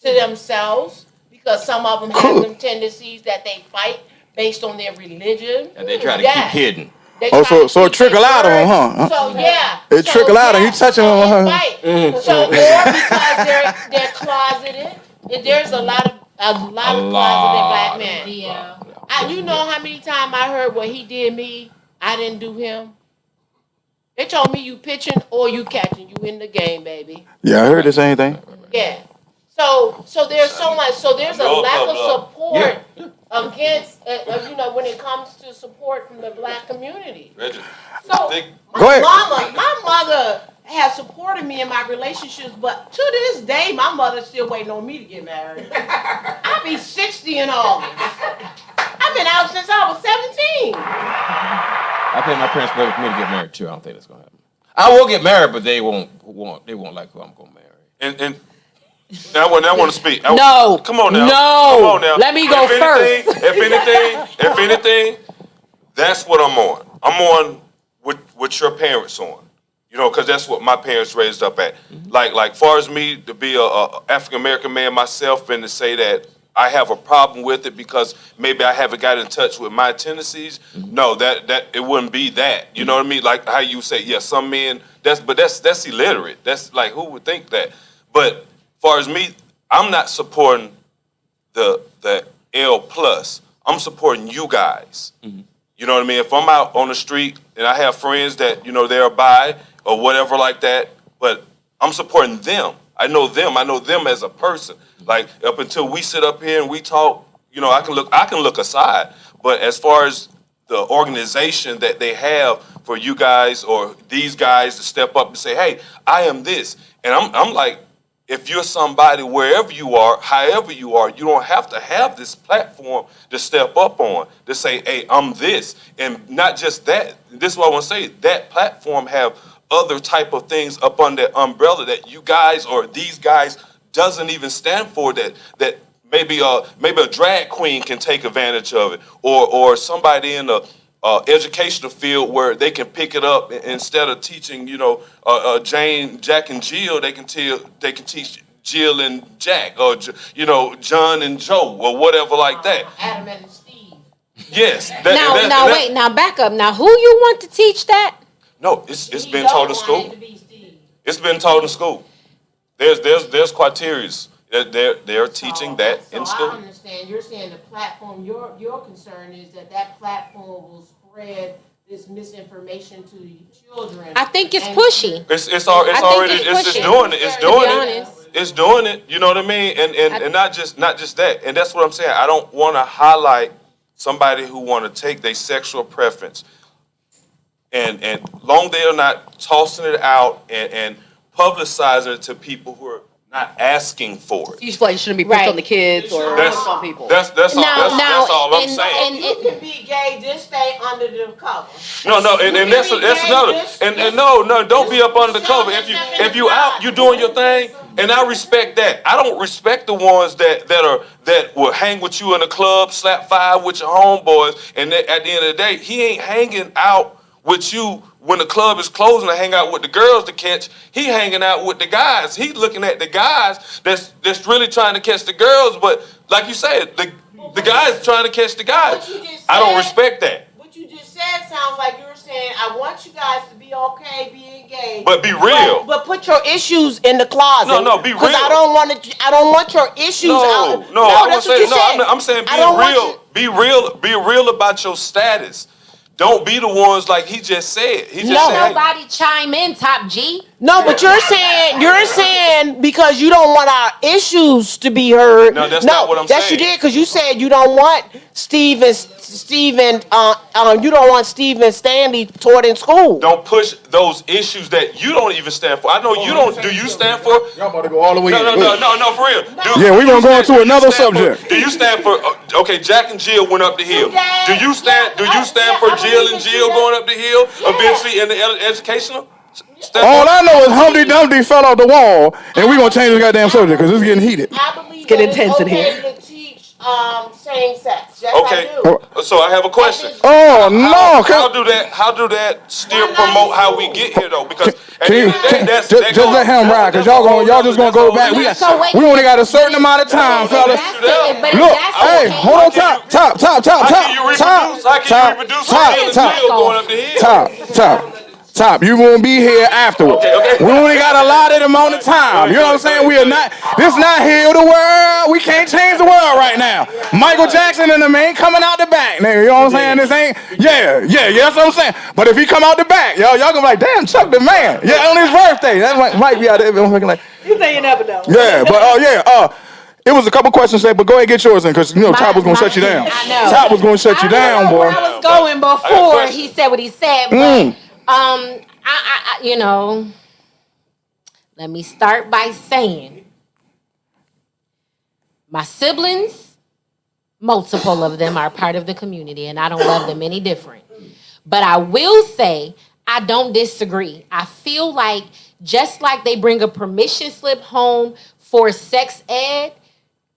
to themselves, because some of them have them tendencies that they fight based on their religion. And they try to keep hidden. So it trickle out of them, huh? So yeah, It trickle out, and you touching them, huh? So or because they're closeted. There's a lot of closeted black men. Yeah. You know how many times I heard, well, he did me, I didn't do him. They told me you pitching or you catching, you in the game, baby. Yeah, I heard the same thing. Yeah. So there's so much. So there's a lack of support against, when it comes to support from the black community. So my mother has supported me in my relationships, but to this day, my mother's still waiting on me to get married. I'll be 60 in August. I've been out since I was 17. I think my parents wait for me to get married too. I don't think that's gonna happen. I will get married, but they won't like who I'm gonna marry. And now I want to speak. No. Come on now. No. Come on now. Let me go first. If anything, that's what I'm on. I'm on what your parents on. Because that's what my parents raised up at. Like far as me to be a African American man myself and to say that I have a problem with it because maybe I haven't got in touch with my tendencies. No, that it wouldn't be that. You know what I mean? Like how you say, yeah, some men. That's illiterate. That's like, who would think that? But far as me, I'm not supporting the L plus. I'm supporting you guys. You know what I mean? If I'm out on the street and I have friends that they're bi or whatever like that, but I'm supporting them. I know them as a person. Like up until we sit up here and we talk, I can look aside. But as far as the organization that they have for you guys or these guys to step up and say, hey, I am this. And I'm like, if you're somebody wherever you are, however you are, you don't have to have this platform to step up on, to say, hey, I'm this. And not just that, this is what I want to say, that platform have other type of things up under that umbrella that you guys or these guys doesn't even stand for, that maybe a drag queen can take advantage of it, or somebody in the educational field where they can pick it up instead of teaching, Jane, Jack, and Jill. They can teach Jill and Jack, or John and Joe, or whatever like that. Adam and Steve. Yes. Wait. Now back up. Now, who you want to teach that? No, it's been taught in school. It's been taught in school. There's criteria. They're teaching that in school. I understand. You're saying the platform. Your concern is that platform will spread this misinformation to the children. I think it's pushy. It's doing it. It's doing it. You know what I mean? And not just that. And that's what I'm saying. I don't want to highlight somebody who want to take their sexual preference and long they are not tossing it out and publicizing it to people who are not asking for it. You feel like you shouldn't be pushed on the kids or pushed on people. That's all I'm saying. You can be gay, just stay under the cover. No, and that's another. And no, don't be up under the cover. If you out, you doing your thing, and I respect that. I don't respect the ones that will hang with you in the club, slap five with your homeboys, and at the end of the day, he ain't hanging out with you when the club is closing to hang out with the girls to catch. He hanging out with the guys. He looking at the guys that's really trying to catch the girls, but like you said, the guys trying to catch the guys. I don't respect that. What you just said sounds like you were saying, I want you guys to be okay being gay, but be real. But put your issues in the closet. No, be real. Because I don't want your issues out. I'm saying be real. Be real about your status. Don't be the ones like he just said. Nobody chime in, Top G. No, but you're saying because you don't want our issues to be heard. No, that's not what I'm saying. Yes, you did, because you said you don't want Steve and Stanley taught in school. Don't push those issues that you don't even stand for. I know you don't. Do you stand for? Y'all about to go all the way in. No, for real. We're going to go into another subject. Do you stand for, okay, Jack and Jill went up the hill. Do you stand for Jill and Jill going up the hill eventually in the educational? All I know is Humpty Dumpty fell off the wall, and we're going to change the goddamn subject because it's getting heated. I believe get intense in here. To teach same sex. Yes, Okay, I do. so I have a question. Oh no! How do that still promote how we get here though? Because at the end of the day, Just let him ride, cause y'all just gonna go back. We only got a certain amount of time, fellas. Look, hey, hold on, top. You gonna be here afterwards. Okay. We only got a lot of amount of time. You know what I'm saying? We are not. This not heal the world. We can't change the world right now. Michael Jackson and them ain't coming out the back, nigga. You know what I'm saying? This ain't. Yeah. That's what I'm saying. But if he come out the back, y'all gonna be like, damn, Chuck the man. Yeah, on his birthday. That might be out there. Like, You say you never know. yeah, but it was a couple questions there, but go ahead and get yours in, because Top was gonna shut you down. I know. Top was gonna shut you down, boy. Where I was going before he said what he said, but I let me start by saying my siblings, multiple of them are part of the community, and I don't love them any different. But I will say I don't disagree. I feel like just like they bring a permission slip home for sex ed,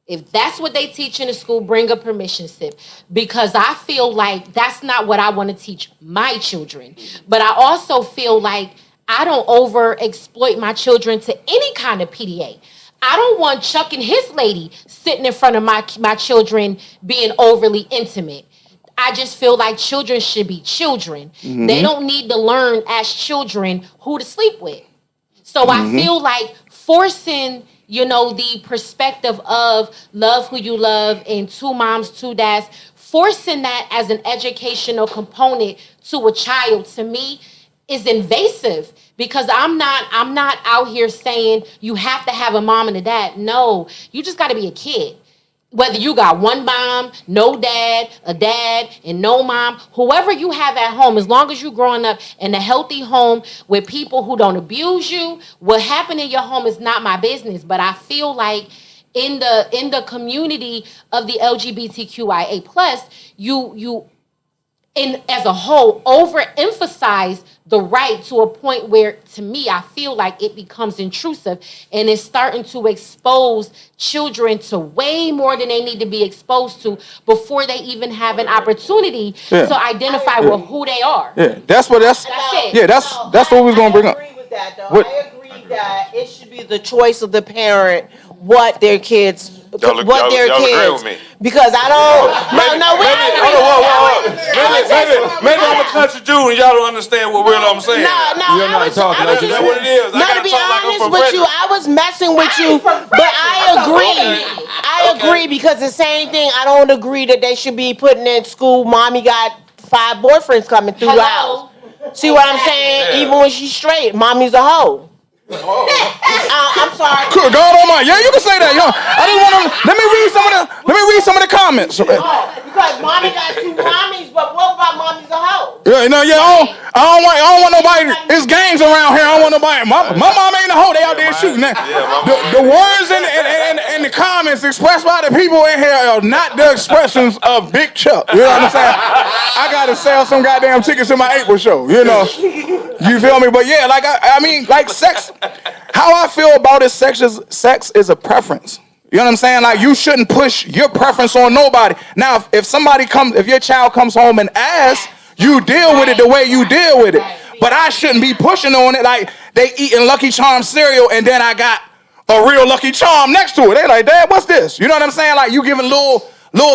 if that's what they teach in the school, bring a permission slip. Because I feel like that's not what I want to teach my children. But I also feel like I don't over-exploit my children to any kind of PDA. I don't want Chuck and his lady sitting in front of my children being overly intimate. I just feel like children should be children. Mm-hmm. They don't need to learn as children who to sleep with. So I feel like forcing the perspective of love who you love and two moms, two dads, forcing that as an educational component to a child, to me, is invasive, because I'm not out here saying you have to have a mom and a dad. No, you just got to be a kid. Whether you got one mom, no dad, a dad, and no mom, whoever you have at home, as long as you're growing up in a healthy home with people who don't abuse you, what happened in your home is not my business. But I feel like in the community of the LGBTQIA+, you as a whole overemphasize the right to a point where, to me, I feel like it becomes intrusive and it's starting to expose children to way more than they need to be exposed to before they even have an opportunity to identify with who they are. Yeah, that's it. Yeah, that's what we was gonna bring up. I agree with that, though. I agree that it should be the choice of the parent what their kids. Y'all agree with me? Because I don't. Maybe I'm a country Jew and y'all don't understand what I'm saying. No, You're not talking like That's what it is. No, to be honest with you, I was messing with you, but I agree. I agree, because the same thing. I don't agree that they should be putting in school. Mommy got 5 boyfriends coming through the house. See what I'm saying? Yeah. Even when she's straight, mommy's a hoe. I'm sorry. Good God Almighty! Yeah, you can say that. I didn't want to. Let me read some of the comments. Because mommy got 2 mommies, but what about mommy's a hoe? Yeah, I don't want nobody. It's gangs around here. I don't want nobody. My mom ain't a hoe. They out there shooting. The words in the comments expressed by the people in here are not the expressions of Big Chuck. You know what I'm saying? I gotta sell some goddamn tickets to my April show. You feel me? But yeah, like I mean, like sex. How I feel about it, sex is a preference. You know what I'm saying? Like, you shouldn't push your preference on nobody. Now, if your child comes home and asks, you deal with it the way you deal with it. But I shouldn't be pushing on it like they eating Lucky Charm cereal and then I got a real Lucky Charm next to it. They like, Dad, what's this? You know what I'm saying? Like, you giving little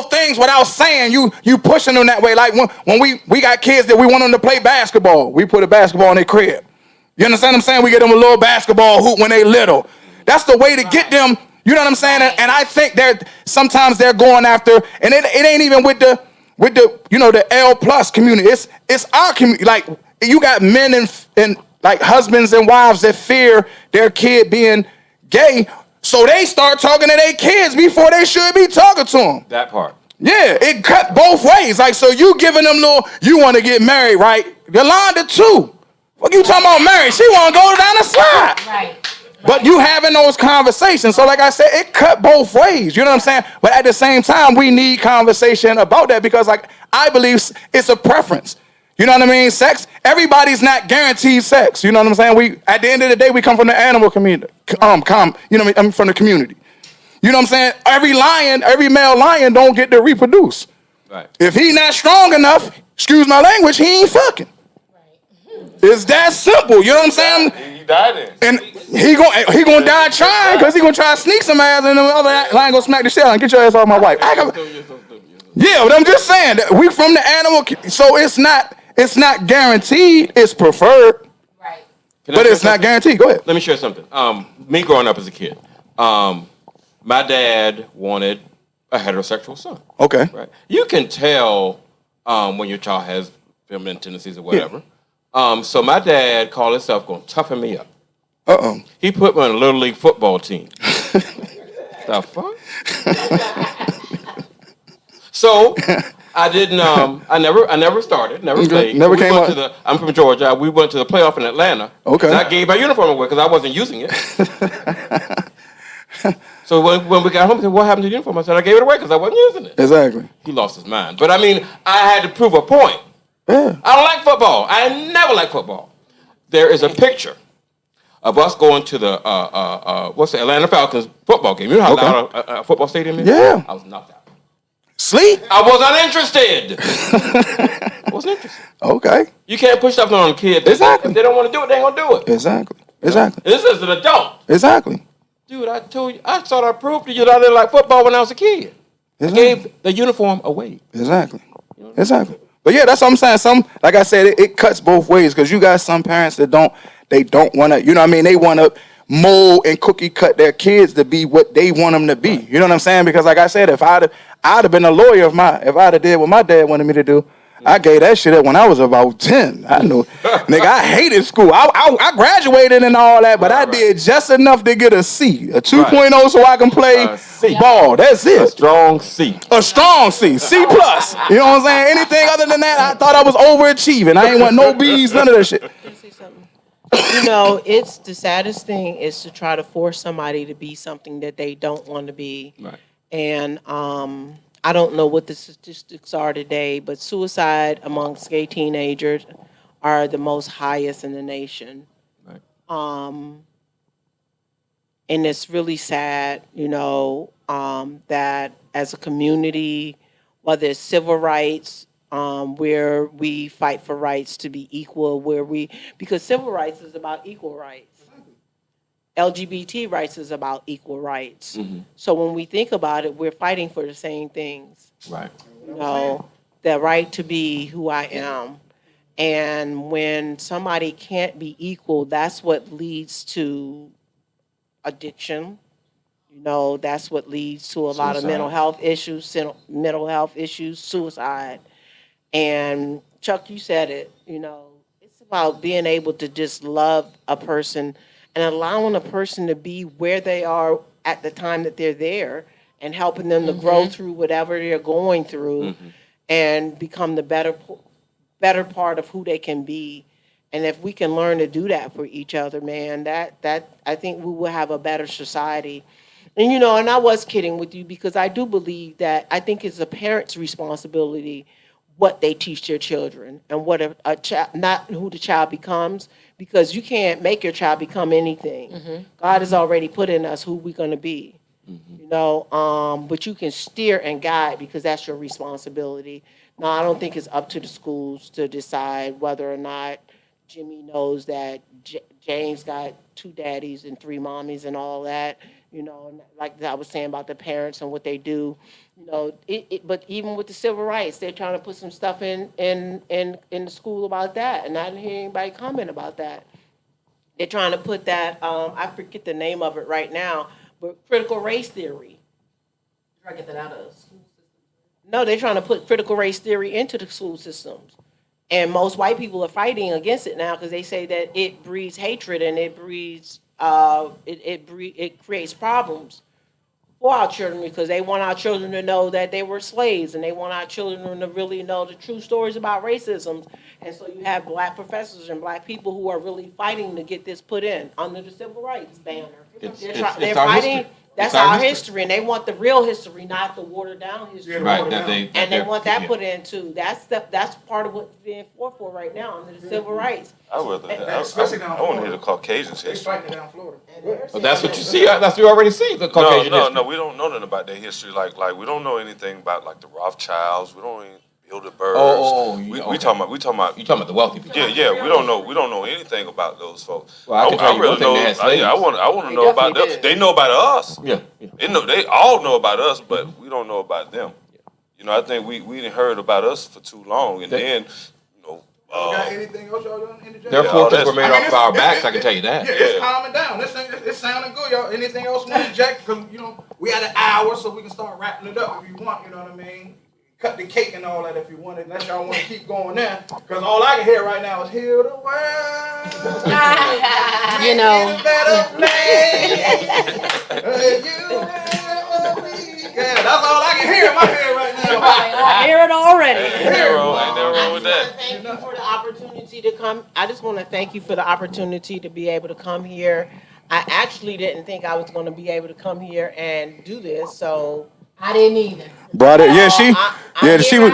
things without saying, you pushing them that way. Like when we got kids that we want them to play basketball, we put a basketball in their crib. You understand what I'm saying? We get them a little basketball hoop when they little. That's the way to get them. You know what I'm saying? And I think sometimes they're going after, and it ain't even with the the L plus community. It's our community. Like, you got men and like husbands and wives that fear their kid being gay, so they start talking to their kids before they should be talking to them. That part. Yeah, it cut both ways. Like, so you giving them you want to get married, right? Yolanda too. What you talking about married? She want to go down the slide. Right. But you having those conversations. So like I said, it cut both ways. You know what I'm saying? But at the same time, we need conversation about that, because like I believe it's a preference. You know what I mean? Sex, everybody's not guaranteed sex. You know what I'm saying? At the end of the day, we come from the animal community. From the community. You know what I'm saying? Every male lion don't get to reproduce. Right. If he not strong enough, excuse my language, he ain't fucking. It's that simple. You know what I'm saying? He died in. And he gonna die trying because he gonna try to sneak some ass and the other lion gonna smack the shit out and get your ass off my wife. Yeah, but I'm just saying that we from the animal, so it's not guaranteed. It's preferred, Right. but it's not guaranteed. Go ahead. Let me share something. Me growing up as a kid, my dad wanted a heterosexual son. Okay. Right. You can tell when your child has feminine tendencies or whatever. So my dad called himself going to toughen me up. He put me on a little league football team. The fuck? So I didn't. I never started. Never played. Never came up. I'm from Georgia. We went to the playoff in Atlanta. Okay. And I gave my uniform away because I wasn't using it. So when we got home, he said, "What happened to the uniform?" I said, "I gave it away because I wasn't using it." Exactly. He lost his mind. But I mean, I had to prove a point. Yeah. I don't like football. I never liked football. There is a picture of us going to the Atlanta Falcons football game. You know how loud a football stadium is? Yeah. I was knocked out. Sleep. I was uninterested. I wasn't interested. Okay. You can't push something on a kid. Exactly. If they don't want to do it, they ain't gonna do it. Exactly. This is an adult. Exactly. Dude, I told you, I thought I proved to you that I didn't like football when I was a kid. I gave the uniform away. Exactly. But yeah, that's what I'm saying. Like I said, it cuts both ways because you got some parents that don't want to, you know what I mean? They want to mold and cookie cut their kids to be what they want them to be. You know what I'm saying? Because like I said, if I'd have been a lawyer if I'd have did what my dad wanted me to do. I gave that shit up when I was about 10. I knew, nigga, I hated school. I graduated and all that, but I did just enough to get a C, a 2.0 so I can play ball. That's it. A strong C. A strong C, C plus. You know what I'm saying? Anything other than that, I thought I was overachieving. I ain't want no B's, none of that shit. You know, it's the saddest thing is to try to force somebody to be something that they don't want to be. Right. And I don't know what the statistics are today, but suicide amongst gay teenagers are the most highest in the nation. Right. And it's really sad, you know, that as a community, whether it's civil rights, where we fight for rights to be equal, because civil rights is about equal rights. LGBT rights is about equal rights. Mm-hmm. So when we think about it, we're fighting for the same things. Right. You know, the right to be who I am. And when somebody can't be equal, that's what leads to addiction. You know, that's what leads to a lot of mental health issues, suicide. And Chuck, you said it, you know, it's about being able to just love a person and allowing a person to be where they are at the time that they're there and helping them to grow through whatever they're going through and become the better part of who they can be. And if we can learn to do that for each other, man, that I think we will have a better society. And, you know, and I was kidding with you because I do believe that I think it's a parent's responsibility what they teach their children and what a child, not who the child becomes, because you can't make your child become anything. God has already put in us who we're going to be, you know, but you can steer and guide because that's your responsibility. Now, I don't think it's up to the schools to decide whether or not Jimmy knows that James got 2 daddies and 3 mommies and all that, you know, and like I was saying about the parents and what they do. You know, but even with the civil rights, they're trying to put some stuff in the school about that, and I didn't hear anybody comment about that. They're trying to put that, I forget the name of it right now, but critical race theory. Try to get that out of the school system. No, they're trying to put critical race theory into the school systems. And most white people are fighting against it now because they say that it breeds hatred and it breeds, it creates problems for our children because they want our children to know that they were slaves and they want our children to really know the true stories about racism. And so you have black professors and black people who are really fighting to get this put in under the civil rights banner. They're fighting That's our history, and they want the real history, not the watered down history. Right. And they want that put in too. That's part of what's being fought for right now under the civil rights. I want to hear the Caucasians history. Well, that's what you see. That's what you already see. The Caucasian history. No, we don't know nothing about their history. Like we don't know anything about like the Rothschilds. We don't even Bilderbergs. We talking about. You talking about the wealthy people? Yeah. We don't know anything about those folks. Well, I can tell you one thing, they had slaves. I want to know about them. They know about us. Yeah. They all know about us, but we don't know about them. You know, I think we didn't heard about us for too long, and then. Got anything else y'all done interject? Their fortunes were made off of our backs, I can tell you that. Yeah, it's calming down. It's sounding good, y'all. Anything else want to inject? Because, we had an hour, so we can start wrapping it up if you want, you know what I mean? Cut the cake and all that if you want it, unless y'all want to keep going there. Because all I can hear right now is heal the world. You know. Yeah, that's all I can hear in my head right now. I hear it already. Ain't never wrong with that. Thank you for the opportunity to come. I just want to thank you for the opportunity to be able to come here. I actually didn't think I was going to be able to come here and do this, so I didn't either. Brought it. Yeah,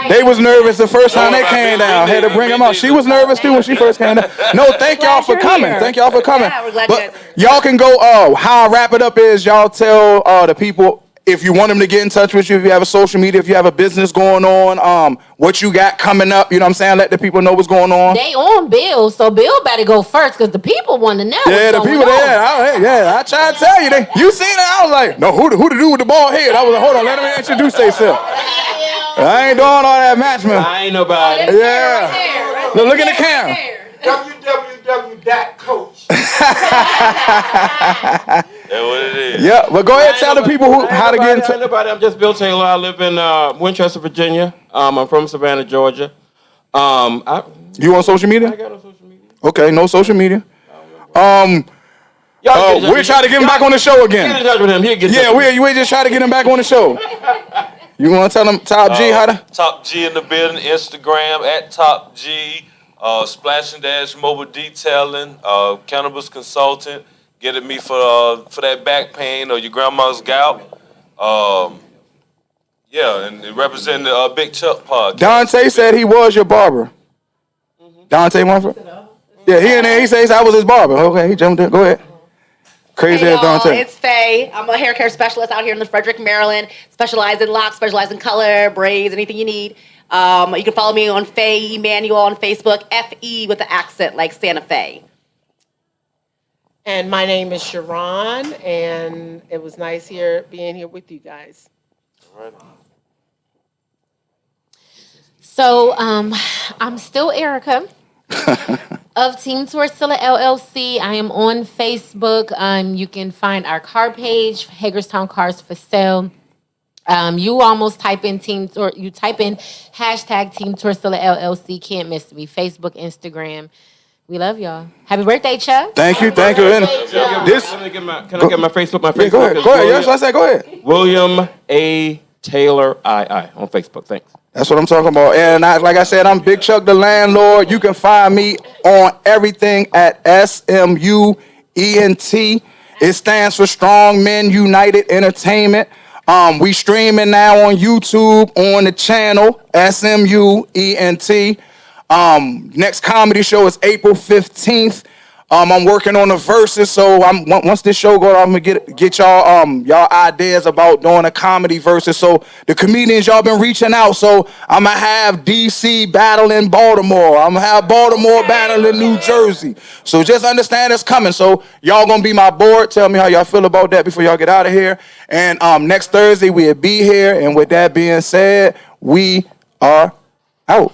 they was nervous the first time they came down. Had to bring them out. She was nervous too when she first came down. No, thank y'all for coming. Thank y'all for coming. Yeah, we're glad but y'all can go. How I wrap it up is y'all tell the people if you want them to get in touch with you, if you have a social media, if you have a business going on, what you got coming up. You know what I'm saying? Let the people know what's going on. They on Bill, so Bill better go first because the people want to know. Yeah, the people there. I tried to tell you. You seen it? I was like, no, who the dude with the bald head? I was like, hold on, let him introduce themselves. I ain't doing all that matchman. I ain't nobody. Yeah. Look at the camera. www.coach. That's what it is. Yeah, but go ahead and tell the people how to get in touch. I'm just Bill Taylor. I live in Winchester, Virginia. I'm from Savannah, Georgia. You on social media? I got on social media. Okay, no social media. We're trying to get him back on the show again. Get in touch with him. We just try to get him back on the show. You want to tell them Top G how to? Top G in the building. Instagram at Top G. Splash and Dash Mobile Detailing. Cannabis Consultant. Get at me for that back pain or your grandma's gout. And representing the Big Chuck podcast. Dante said he was your barber. Dante Mumford? Yeah, he in there. He says I was his barber. Okay, he jumped in. Go ahead. Crazy Hey ass y'all, Dante. it's Faye. I'm a hair care specialist out here in the Frederick, Maryland. Specialize in locks, specialize in color, braids, anything you need. You can follow me on Faye Emanuel on Facebook. F-E with the accent like Santa Fe. And my name is Sharon, and it was nice being here with you guys. All right. So I'm still Airahka of Team Torcilla LLC. I am on Facebook. You can find our car page, Hagerstown Cars for Sale. You almost type in hashtag Team Torcilla LLC. Can't miss me. Facebook, Instagram. We love y'all. Happy birthday, Chuck. Thank you. Can I get my Facebook? My Facebook. Go ahead. Yes, I said go ahead. William A. Taylor II on Facebook. Thanks. That's what I'm talking about. And like I said, I'm Big Chuck The Landlord. You can find me on everything at SMUENT. It stands for Strong Men United Entertainment. We streaming now on YouTube on the channel SMUENT. Next comedy show is April 15th. I'm working on the verses, so once this show goes, I'm gonna get y'all y'all ideas about doing a comedy verses. So the comedians y'all been reaching out, so I'm gonna have DC battling Baltimore. I'm gonna have Baltimore battling New Jersey. So just understand it's coming. So y'all gonna be my board. Tell me how y'all feel about that before y'all get out of here. And next Thursday we'll be here. And with that being said, we are out.